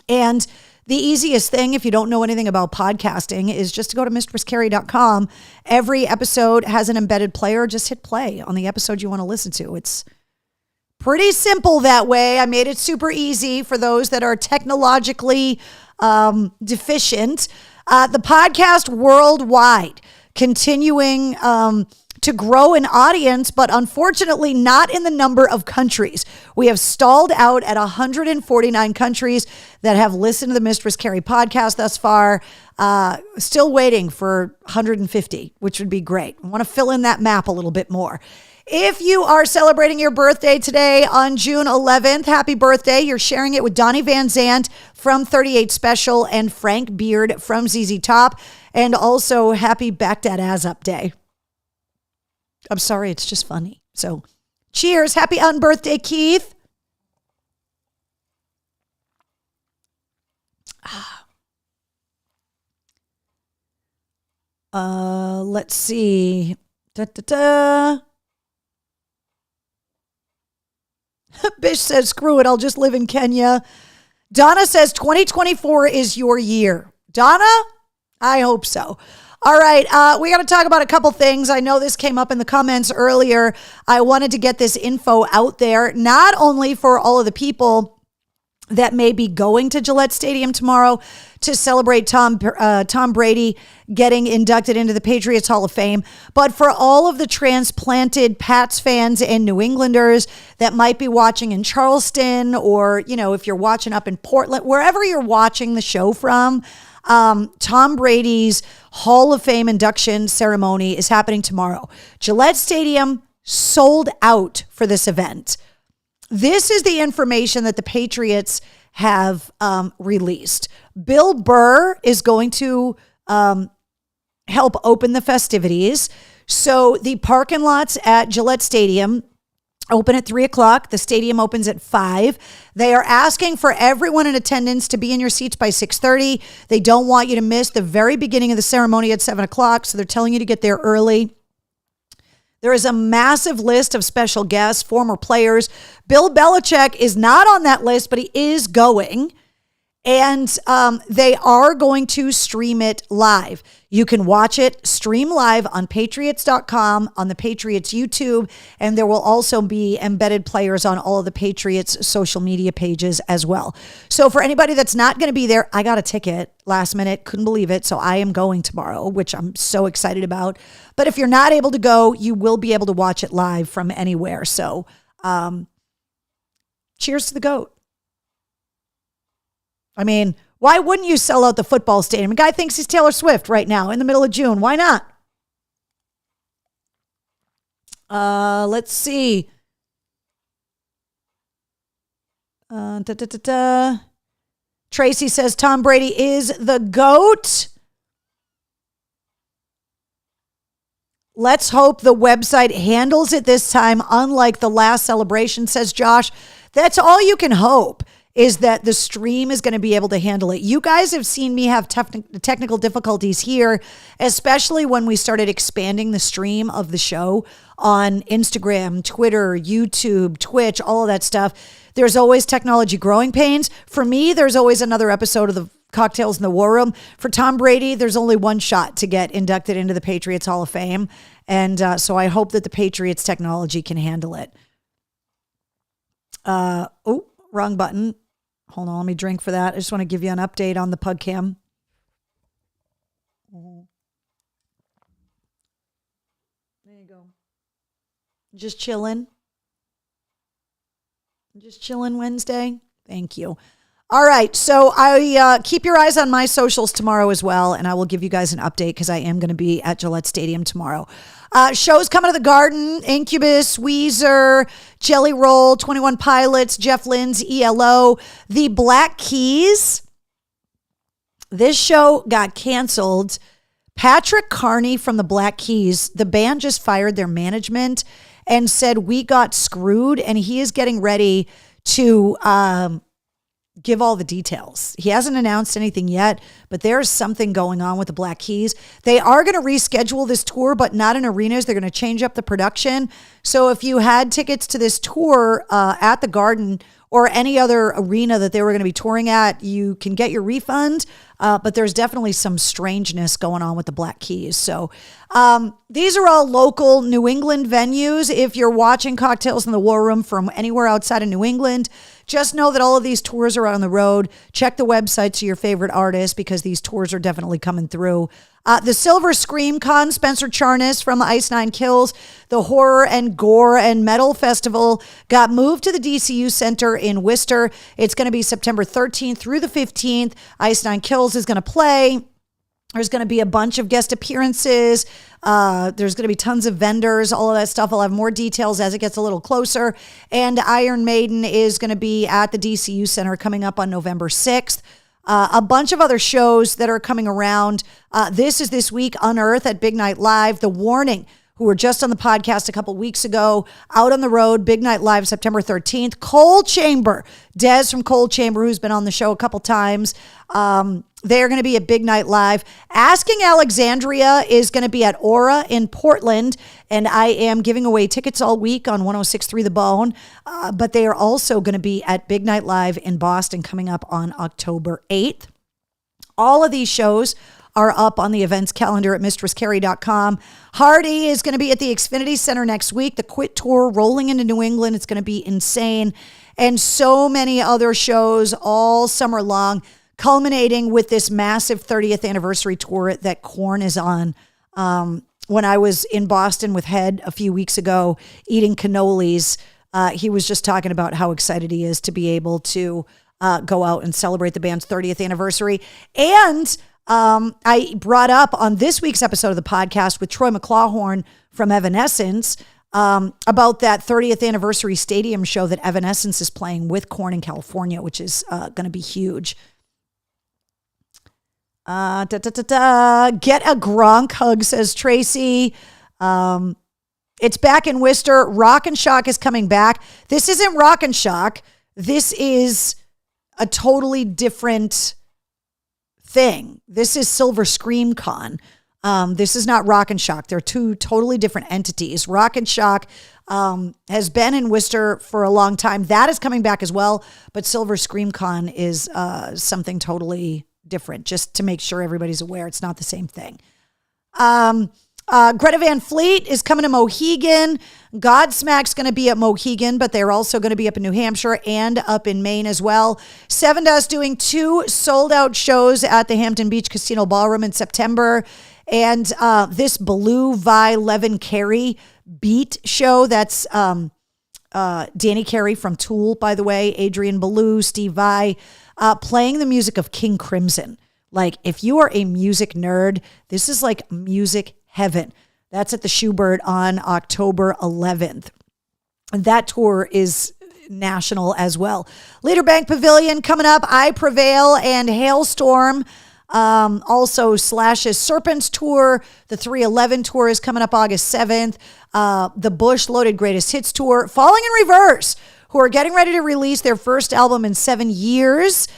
And The easiest thing, if you don't know anything about podcasting, is just to go to mistresscarrie.com. Every episode has an embedded player. Just hit play on the episode you want to listen to. It's pretty simple that way. I made it super easy for those that are technologically deficient. The podcast worldwide continuing to grow in audience, but unfortunately not in the number of countries. We have stalled out at 149 countries that have listened to the Mistress Carrie podcast thus far. Still waiting for 150, which would be great. I want to fill in that map a little bit more. If you are celebrating your birthday today on June 11th, happy birthday. You're sharing it with Donnie Van Zant from 38 Special and Frank Beard from ZZ Top. And also happy Back That Ass Up Day. I'm sorry, it's just funny. So cheers. Happy unbirthday, Keith. Let's see. Bish says, screw it, I'll just live in Kenya. Donna says 2024 is your year. Donna, I hope so. All right, we got to talk about a couple things. I know this came up in the comments earlier. I wanted to get this info out there, not only for all of the people that may be going to Gillette Stadium tomorrow to celebrate Tom Brady getting inducted into the Patriots Hall of Fame, but for all of the transplanted Pats fans and New Englanders that might be watching in Charleston, or, you know, if you're watching up in Portland, wherever you're watching the show from, Tom Brady's Hall of Fame induction ceremony is happening tomorrow. Gillette Stadium sold out for this event. This is the information that the Patriots have released. Bill Burr is going to help open the festivities. So the parking lots at Gillette Stadium open at 3:00. The stadium opens at 5. They are asking for everyone in attendance to be in your seats by 6:30. They don't want you to miss the very beginning of the ceremony at 7:00. So they're telling you to get there early. There is a massive list of special guests, former players. Bill Belichick is not on that list, but he is going. And they are going to stream it live. You can watch it stream live on patriots.com, on the Patriots YouTube, and there will also be embedded players on all of the Patriots social media pages as well. So for anybody that's not going to be there, I got a ticket last minute, couldn't believe it. So I am going tomorrow, which I'm so excited about. But if you're not able to go, you will be able to watch it live from anywhere. So cheers to the GOAT. I mean, why wouldn't you sell out the football stadium? A guy thinks he's Taylor Swift right now in the middle of June. Why not? Let's see. Tracy says Tom Brady is the GOAT. Let's hope the website handles it this time, unlike the last celebration, says Josh. That's all you can hope, is that the stream is going to be able to handle it. You guys have seen me have technical difficulties here, especially when we started expanding the stream of the show on Instagram, Twitter, YouTube, Twitch, all of that stuff. There's always technology growing pains. For me, there's always another episode of the Cocktails in the War Room. For Tom Brady, there's only one shot to get inducted into the Patriots Hall of Fame. And so I hope that the Patriots technology can handle it. Wrong button. Hold on, let me drink for that. I just want to give you an update on the pug cam. There you go. Just chilling. Just chilling Wednesday. Thank you. All right, so I keep your eyes on my socials tomorrow as well, and I will give you guys an update because I am going to be at Gillette Stadium tomorrow. Shows coming to the Garden: Incubus, Weezer, Jelly Roll, 21 Pilots, Jeff Lynne's ELO, The Black Keys. This show got canceled. Patrick Carney from the Black Keys, the band just fired their management and said, we got screwed, and he is getting ready to give all the details. He hasn't announced anything yet, but there's something going on with the Black Keys. They are going to reschedule this tour, but not in arenas. They're going to change up the production. So if you had tickets to this tour at the Garden or any other arena that they were going to be touring at, you can get your refund. But there's definitely some strangeness going on with the Black Keys. So these are all local New England venues. If you're watching Cocktails in the War Room from anywhere outside of New England, just know that all of these tours are on the road. Check the websites of your favorite artists because these tours are definitely coming through. The Silver Scream Con, Spencer Charnas from Ice Nine Kills, the Horror and Gore and Metal Festival got moved to the DCU Center in Worcester. It's going to be September 13th through the 15th. Ice Nine Kills is going to play. There's going to be a bunch of guest appearances. There's going to be tons of vendors, all of that stuff. I'll have more details as it gets a little closer. And Iron Maiden is going to be at the DCU Center coming up on November 6th. A bunch of other shows that are coming around. This week, Unearth at Big Night Live. The Warning, who were just on the podcast a couple weeks ago, out on the road, Big Night Live, September 13th. Coal Chamber, Des from Coal Chamber, who's been on the show a couple times. They're going to be at Big Night Live. Asking Alexandria is going to be at Aura in Portland, and I am giving away tickets all week on 106.3 The Bone, but they are also going to be at Big Night Live in Boston coming up on October 8th. All of these shows are up on the events calendar at mistresscarrie.com. Hardy is going to be at the Xfinity Center next week. The Quit Tour rolling into New England. It's going to be insane. And so many other shows all summer long, culminating with this massive 30th anniversary tour that Korn is on. When I was in Boston with Head a few weeks ago eating cannolis, he was just talking about how excited he is to be able to go out and celebrate the band's 30th anniversary. And I brought up on this week's episode of the podcast with Troy McClawhorn from Evanescence about that 30th anniversary stadium show that Evanescence is playing with Korn in California, which is going to be huge. Get a Gronk hug, says Tracy. It's back in Worcester. Rock and Shock is coming back. This isn't Rock and Shock. This is a totally different thing. This is Silver Scream Con. This is not Rock and Shock. They're two totally different entities. Rock and Shock has been in Worcester for a long time. That is coming back as well. But Silver Scream Con is something totally different, just to make sure everybody's aware it's not the same thing. Greta Van Fleet is coming to Mohegan. Godsmack's going to be at Mohegan, but they're also going to be up in New Hampshire and up in Maine as well. Seven Dust doing 2 sold-out shows at the Hampton Beach Casino Ballroom in September. And this Blue Vi Levin Carey beat show, that's Danny Carey from Tool, by the way, Adrian Belew, Steve Vai, playing the music of King Crimson. Like, if you are a music nerd, this is like music heaven. That's at the Shoebird on October 11th. And that tour is national as well. Leader Bank Pavilion coming up, I Prevail and Hailstorm. Also Slash's Serpents Tour. The 311 Tour is coming up August 7th. The Bush Loaded Greatest Hits Tour. Falling in Reverse, who are getting ready to release their first album in 7 years.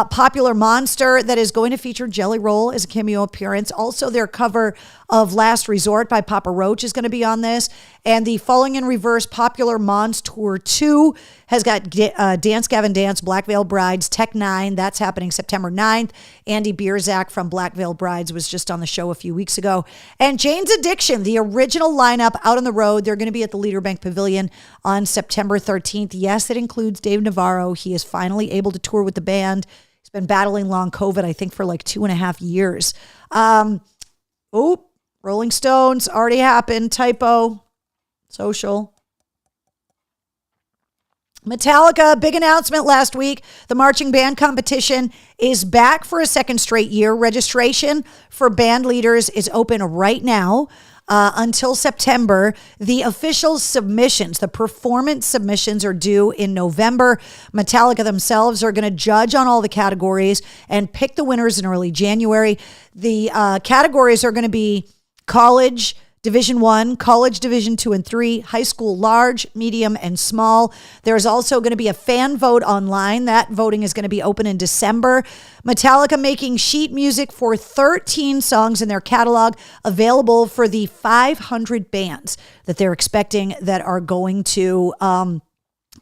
Popular Monster, that is going to feature Jelly Roll as a cameo appearance. Also, their cover of Last Resort by Papa Roach is going to be on this. And the Falling in Reverse Popular Mons Tour 2 has got Dance Gavin Dance, Black Veil Brides, Tech Nine. That's happening September 9th. Andy Bierzak from Black Veil Brides was just on the show a few weeks ago. And Jane's Addiction, the original lineup out on the road. They're going to be at the Leader Bank Pavilion on September 13th. Yes, it includes Dave Navarro. He is finally able to tour with the band. He's been battling long COVID, I think, for like 2.5 years. Rolling Stones already happened. Typo. Social. Metallica, big announcement last week. The marching band competition is back for a second straight year. Registration for band leaders is open right now until September. The official submissions, the performance submissions, are due in November. Metallica themselves are going to judge on all the categories and pick the winners in early January. The categories are going to be college, Division 1, college Division 2 and 3, high school large, medium, and small. There's also going to be a fan vote online. That voting is going to be open in December. Metallica making sheet music for 13 songs in their catalog, available for the 500 bands that they're expecting that are going to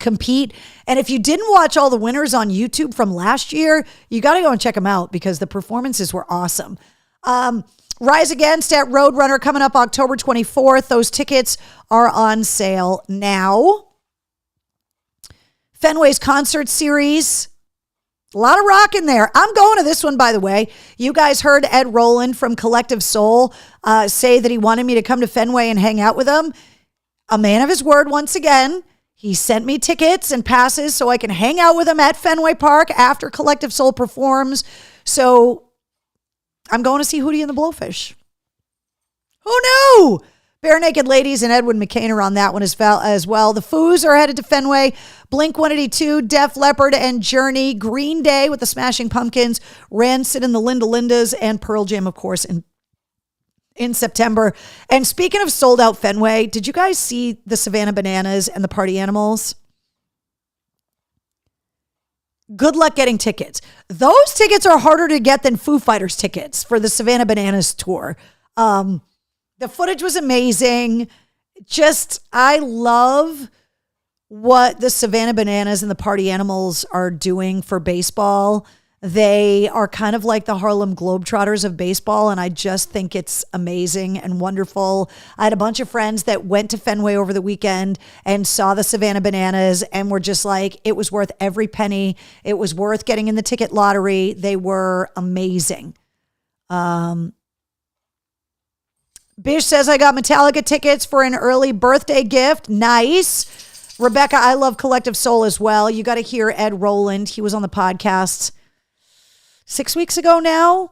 compete. And if you didn't watch all the winners on YouTube from last year, you got to go and check them out because the performances were awesome. Rise Against at Roadrunner coming up October 24th. Those tickets are on sale now. Fenway's concert series. A lot of rock in there. I'm going to this one, by the way. You guys heard Ed Roland from Collective Soul say that he wanted me to come to Fenway and hang out with him. A man of his word once again. He sent me tickets and passes so I can hang out with him at Fenway Park after Collective Soul performs. So I'm going to see Hootie and the Blowfish. Who knew? Bare Naked Ladies and Edwin McCain are on that one as well. The Foos are headed to Fenway. Blink-182, Def Leppard and Journey. Green Day with the Smashing Pumpkins. Rancid and the Linda Lindas. And Pearl Jam, of course, in September. And speaking of sold out Fenway, did you guys see the Savannah Bananas and the Party Animals? Good luck getting tickets. Those tickets are harder to get than Foo Fighters tickets for the Savannah Bananas tour. The footage was amazing. I love what the Savannah Bananas and the Party Animals are doing for baseball. They are kind of like the Harlem Globetrotters of baseball, and I just think it's amazing and wonderful. I had a bunch of friends that went to Fenway over the weekend and saw the Savannah Bananas and were just like, it was worth every penny. It was worth getting in the ticket lottery. They were amazing. Bish says, I got Metallica tickets for an early birthday gift. Nice. Rebecca, I love Collective Soul as well. You got to hear Ed Roland. He was on the podcast 6 weeks ago now.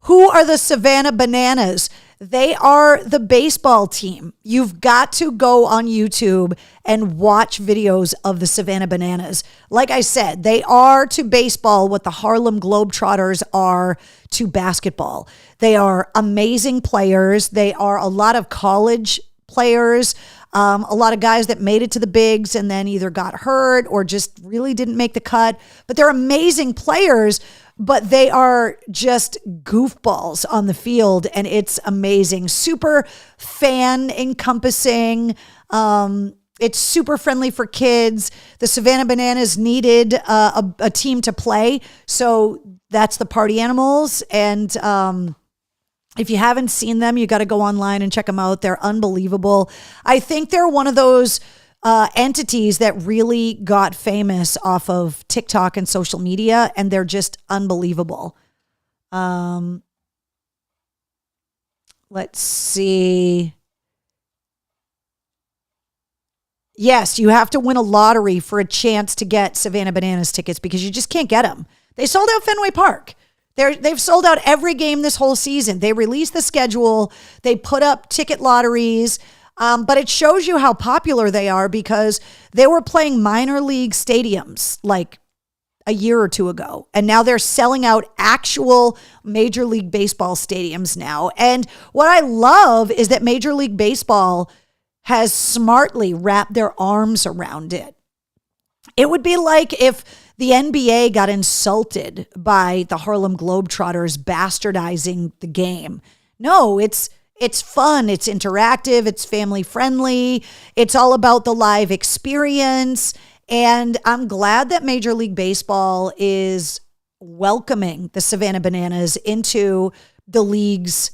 Who are the Savannah Bananas? They are the baseball team. You've got to go on YouTube and watch videos of the Savannah Bananas. Like I said, they are to baseball what the Harlem Globetrotters are to basketball. They are amazing players. They are a lot of college players, a lot of guys that made it to the bigs and then either got hurt or just really didn't make the cut. But they're amazing players, but they are just goofballs on the field, and it's amazing. Super fan encompassing. It's super friendly for kids. The Savannah Bananas needed a team to play, so that's the Party Animals. And if you haven't seen them, you got to go online and check them out. They're unbelievable. I think they're one of those entities that really got famous off of TikTok and social media, and they're just unbelievable. Let's see. Yes, you have to win a lottery for a chance to get Savannah Bananas tickets because you just can't get them. They sold out Fenway Park. They've sold out every game this whole season. They released the schedule. They put up ticket lotteries. But it shows you how popular they are because they were playing minor league stadiums like a year or two ago. And now they're selling out actual Major League Baseball stadiums now. And what I love is that Major League Baseball has smartly wrapped their arms around it. It would be like if the NBA got insulted by the Harlem Globetrotters bastardizing the game. No, it's fun. It's interactive. It's family friendly. It's all about the live experience. And I'm glad that Major League Baseball is welcoming the Savannah Bananas into the league's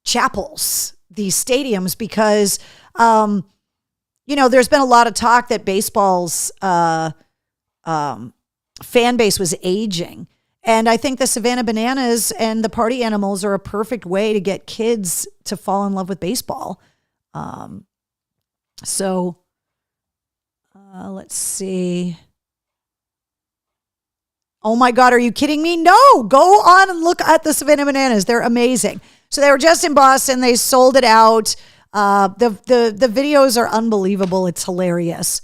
chapels, these stadiums, because, there's been a lot of talk that baseball's fan base was aging. And I think the Savannah Bananas and the Party Animals are a perfect way to get kids to fall in love with baseball. Let's see. Oh my God, are you kidding me? No, go on and look at the Savannah Bananas. They're amazing. So they were just in Boston. They sold it out. The videos are unbelievable. It's hilarious.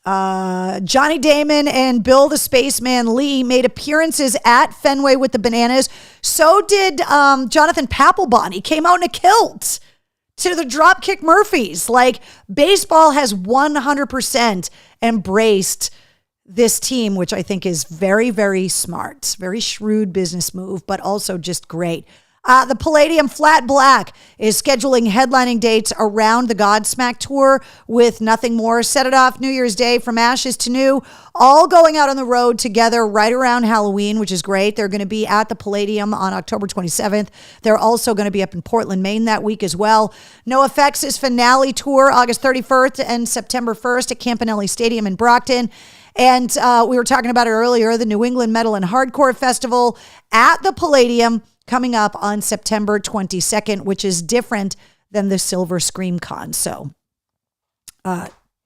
Johnny Damon and Bill the Spaceman Lee made appearances at Fenway with the Bananas. So did Jonathan Papelbon. He came out in a kilt to the Dropkick Murphys. Like, baseball has 100% embraced this team, which I think is very, very smart. Very shrewd business move, but also just great. The Palladium Flat Black is scheduling headlining dates around the Godsmack tour with Nothing More. Set It Off New Year's Day, From Ashes to New, all going out on the road together right around Halloween, which is great. They're going to be at the Palladium on October 27th. They're also going to be up in Portland, Maine that week as well. NoFX's finale tour, August 31st and September 1st at Campanelli Stadium in Brockton. And we were talking about it earlier, the New England Metal and Hardcore Festival at the Palladium, coming up on September 22nd, which is different than the Silver Scream Con. So,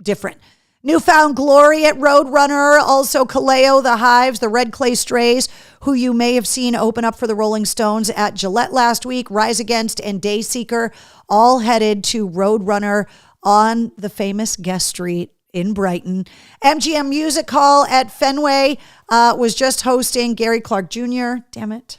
different. Newfound Glory at Roadrunner. Also, Kaleo, The Hives, the Red Clay Strays, who you may have seen open up for the Rolling Stones at Gillette last week. Rise Against and Dayseeker, all headed to Roadrunner on the famous Guest Street in Brighton. MGM Music Hall at Fenway was just hosting Gary Clark Jr. Damn it.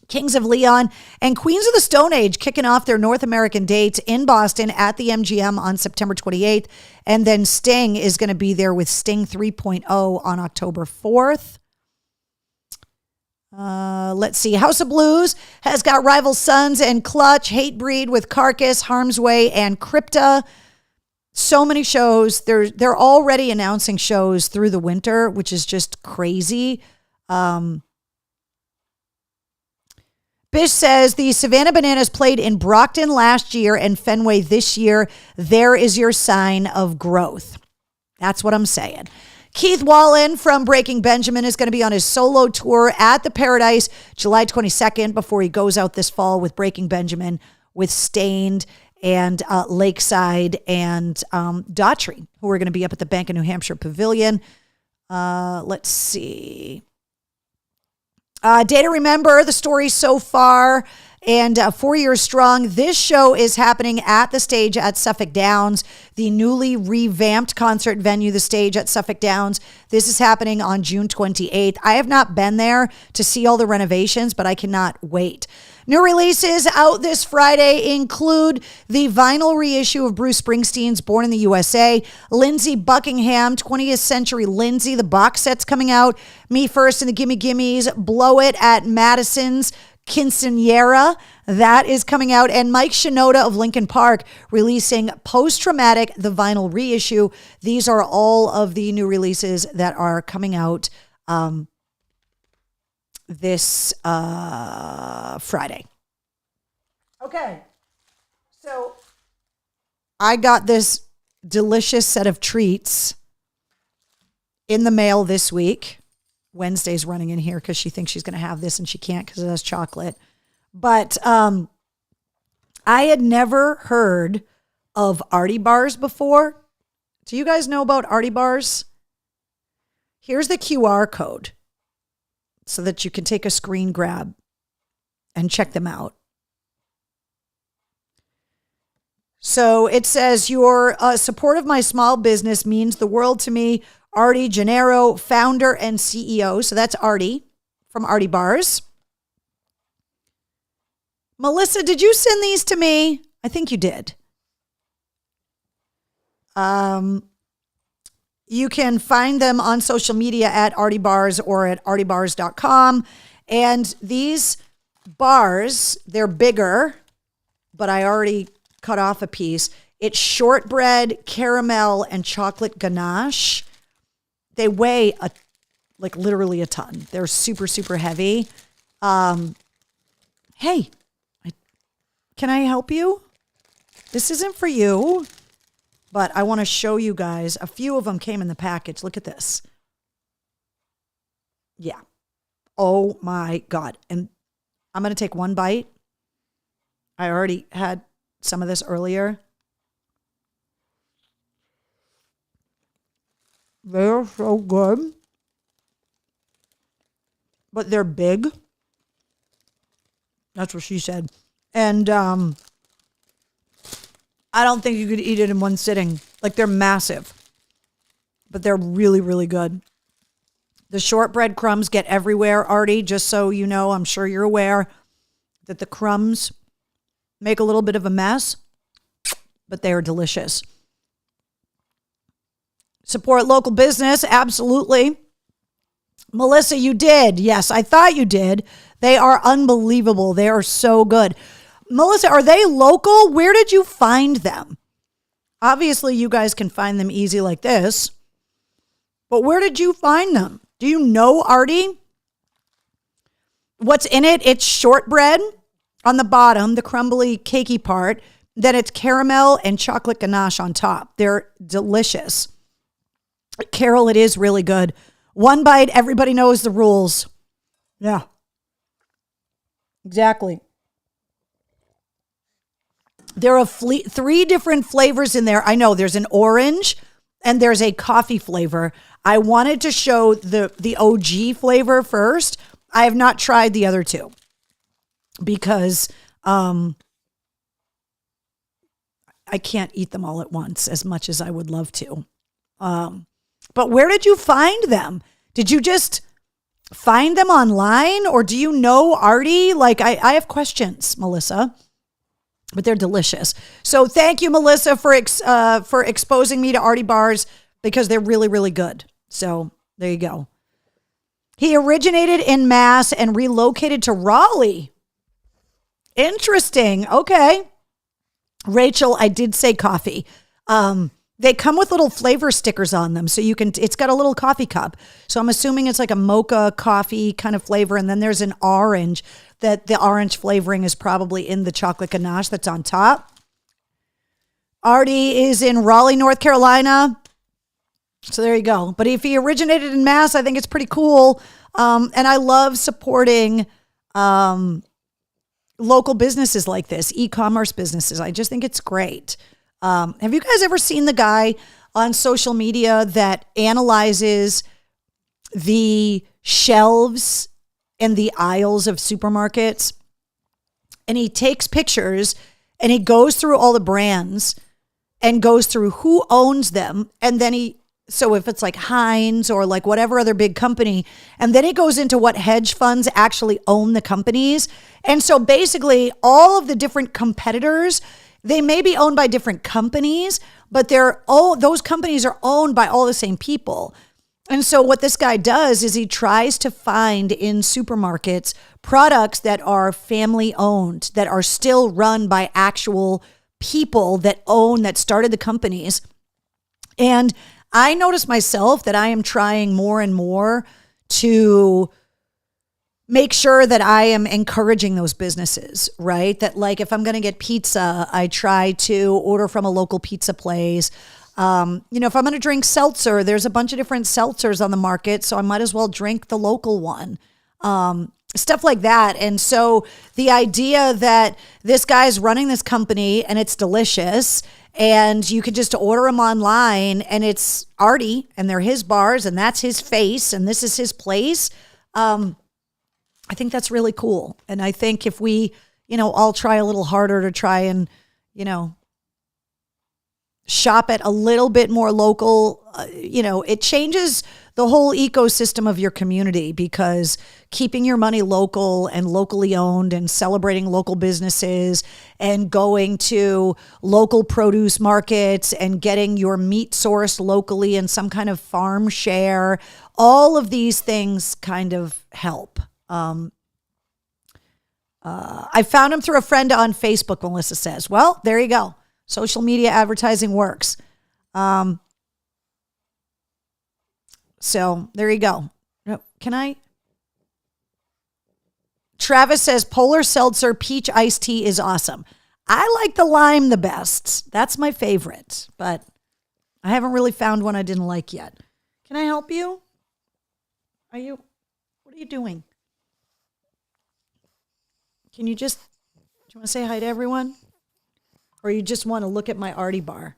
Kings of Leon and Queens of the Stone Age kicking off their North American dates in Boston at the MGM on September 28th. And then Sting is going to be there with Sting 3.0 on October 4th. Let's see. House of Blues has got Rival Sons and Clutch, Hatebreed with Carcass, Harm's Way, and Crypta. So many shows. They're already announcing shows through the winter, which is just crazy. Bish says the Savannah Bananas played in Brockton last year and Fenway this year. There is your sign of growth. That's what I'm saying. Keith Wallen from Breaking Benjamin is going to be on his solo tour at the Paradise July 22nd before he goes out this fall with Breaking Benjamin with Stained and Lakeside and Daughtry, who are going to be up at the Bank of New Hampshire Pavilion. Let's see. Day to Remember, the story so far, and 4 years strong. This show is happening at the Stage at Suffolk Downs, the newly revamped concert venue, the Stage at Suffolk Downs. This is happening on June 28th. I have not been there to see all the renovations, but I cannot wait. New releases out this Friday include the vinyl reissue of Bruce Springsteen's Born in the USA, Lindsey Buckingham, 20th Century Lindsay, the box set's coming out, Me First and the Gimme Gimmes, Blow It at Madison's Quinceañera, that is coming out, and Mike Shinoda of Linkin Park releasing Post Traumatic, the vinyl reissue. These are all of the new releases that are coming out this Friday. Okay, so I got this delicious set of treats in the mail this week. Wednesday's running in here because she thinks she's going to have this and she can't because it has chocolate. But I had never heard of Artie bars before. Do you guys know about Artie bars? Here's the QR code so that you can take a screen grab and check them out. So it says, your support of my small business means the world to me. Artie Gennaro, founder and CEO. So that's Artie from Artie Bars. Melissa, did you send these to me? I think you did. You can find them on social media at Artie Bars or at artiebars.com. And these bars, they're bigger, but I already cut off a piece. It's shortbread, caramel, and chocolate ganache. They weigh literally a ton. They're super, super heavy. Hey, can I help you? This isn't for you, but I want to show you guys. A few of them came in the package. Look at this. Yeah. Oh my God. And I'm going to take one bite. I already had some of this earlier. They're so good. But they're big. That's what she said. And I don't think you could eat it in one sitting. Like they're massive, but they're really, really good. The shortbread crumbs get everywhere, Artie, just so you know. I'm sure you're aware that the crumbs make a little bit of a mess, but they are delicious. Support local business, absolutely. Melissa, you did. Yes, I thought you did. They are unbelievable. They are so good. Melissa, are they local? Where did you find them? Obviously, you guys can find them easy like this, but where did you find them? Do you know, Artie? What's in it? It's shortbread on the bottom, the crumbly, cakey part. Then it's caramel and chocolate ganache on top. They're delicious. Carol, it is really good. One bite, everybody knows the rules. Yeah. Exactly. There are 3 different flavors in there. I know there's an orange and there's a coffee flavor. I wanted to show the OG flavor first. I have not tried the other 2 because I can't eat them all at once as much as I would love to. But where did you find them? Did you just find them online, or do you know Artie? Like I have questions, Melissa, but they're delicious. So thank you, Melissa, for exposing me to Artie bars because they're really, really good. So there you go. He originated in Mass and relocated to Raleigh. Interesting. Okay. Rachel, I did say coffee. They come with little flavor stickers on them. So it's got a little coffee cup. So I'm assuming it's like a mocha coffee kind of flavor. And then there's an orange that the orange flavoring is probably in the chocolate ganache that's on top. Artie is in Raleigh, North Carolina. So there you go. But if he originated in Mass, I think it's pretty cool. And I love supporting local businesses like this, e-commerce businesses. I just think it's great. Have you guys ever seen the guy on social media that analyzes the shelves and the aisles of supermarkets? And he takes pictures and he goes through all the brands and goes through who owns them. And then so if it's like Heinz or like whatever other big company, and then he goes into what hedge funds actually own the companies. And so basically all of the different competitors, they may be owned by different companies, but those companies are owned by all the same people. And so what this guy does is he tries to find in supermarkets products that are family owned, that are still run by actual people that started the companies. And I notice myself that I am trying more and more to make sure that I am encouraging those businesses, right? That like if I'm going to get pizza, I try to order from a local pizza place. If I'm going to drink seltzer, there's a bunch of different seltzers on the market, so I might as well drink the local one. Stuff like that. And so the idea that this guy's running this company and it's delicious and you could just order them online and it's Artie and they're his bars and that's his face and this is his place. I think that's really cool. And I think if we, all try a little harder to try and, shop at a little bit more local, it changes the whole ecosystem of your community because keeping your money local and locally owned and celebrating local businesses and going to local produce markets and getting your meat sourced locally and some kind of farm share, all of these things kind of help. I found him through a friend on Facebook, Melissa says. Well, there you go. Social media advertising works. So there you go. Can I? Travis says Polar Seltzer Peach Iced Tea is awesome. I like the lime the best. That's my favorite, but I haven't really found one I didn't like yet. Can I help you? What are you doing? Do you want to say hi to everyone? Or you just want to look at my Artie bar?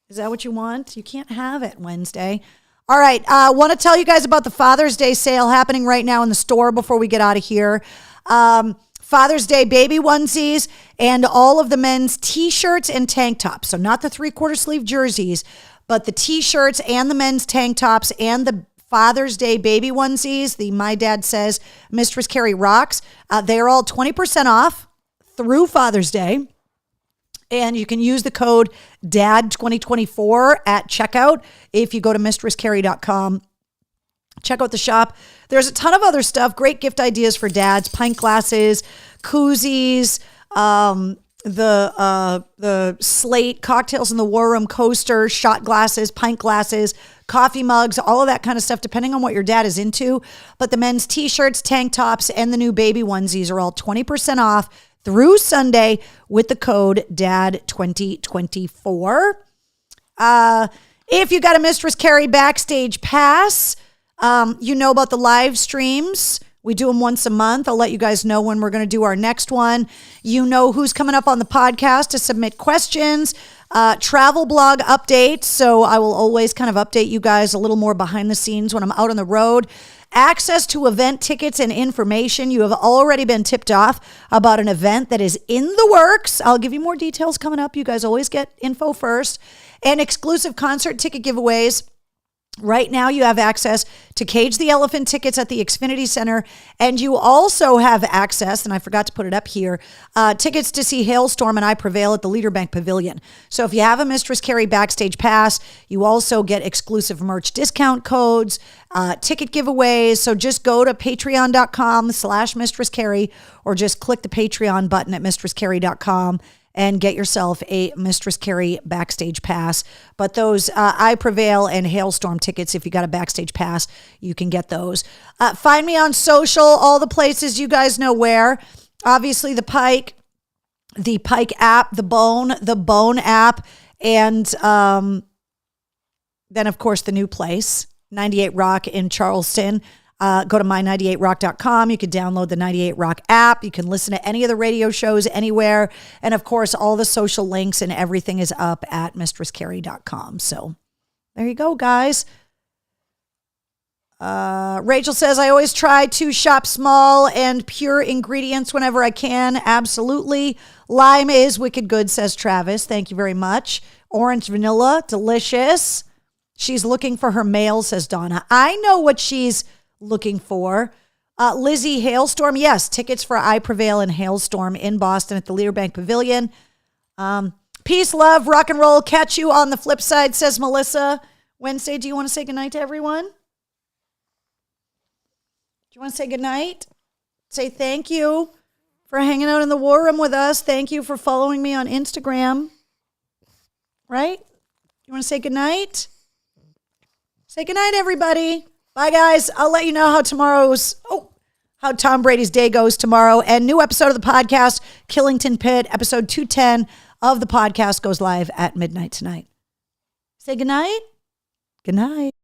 Is that what you want? You can't have it Wednesday. All right. I want to tell you guys about the Father's Day sale happening right now in the store before we get out of here. Father's Father's Day baby onesies, and all of the men's t-shirts and tank tops. So not the 3/4 sleeve jerseys, but the t-shirts and the men's tank tops and the Father's Day baby onesies. The My Dad Says Mistress Carrie Rocks. They're all 20% off through Father's Day. And you can use the code DAD2024 at checkout if you go to mistresscarrie.com. Check out the shop. There's a ton of other stuff. Great gift ideas for dads. Pint glasses, koozies, the Slate Cocktails in the War Room coaster, shot glasses, pint glasses, coffee mugs, all of that kind of stuff, depending on what your dad is into. But the men's t-shirts, tank tops, and the new baby onesies are all 20% off through Sunday with the code DAD2024. If you got a Mistress Carrie Backstage Pass, you know about the live streams. We do them once a month. I'll let you guys know when we're going to do our next one. You know who's coming up on the podcast to submit questions, travel blog updates. So I will always kind of update you guys a little more behind the scenes when I'm out on the road. Access to event tickets and information. You have already been tipped off about an event that is in the works. I'll give you more details coming up. You guys always get info first. And exclusive concert ticket giveaways. Right now, you have access to Cage the Elephant tickets at the Xfinity Center, and you also have access, and I forgot to put it up here, tickets to see Hailstorm and I Prevail at the Leader Bank Pavilion. So if you have a Mistress Carrie Backstage Pass, you also get exclusive merch discount codes, ticket giveaways. So just go to patreon.com/Mistress Carrie, or just click the Patreon button at mistresscarrie.com. and get yourself a Mistress Carrie Backstage Pass. But those I Prevail and Hailstorm tickets, if you got a Backstage Pass, you can get those. Find me on social, all the places you guys know where. Obviously, the Pike app, the Bone app, and then, of course, the new place, 98 Rock in Charleston. Go to my98rock.com. You can download the 98 Rock app. You can listen to any of the radio shows anywhere. And of course, all the social links and everything is up at mistresscarrie.com. So there you go, guys. Rachel says, I always try to shop small and pure ingredients whenever I can. Absolutely. Lime is wicked good, says Travis. Thank you very much. Orange vanilla, delicious. She's looking for her mail, says Donna. I know what she's looking for. Lizzie, Hailstorm. Yes, tickets for I Prevail and Hailstorm in Boston at the Leader Bank Pavilion. Peace, love, rock and roll. Catch you on the flip side, says Melissa. Wednesday, do you want to say goodnight to everyone? Do you want to say goodnight? Say thank you for hanging out in the War Room with us. Thank you for following me on Instagram. Right? You want to say goodnight? Say goodnight, everybody. Bye, guys. I'll let you know how how Tom Brady's day goes tomorrow. And new episode of the podcast, Killington Pit, episode 210 of the podcast goes live at midnight tonight. Say goodnight. Good night.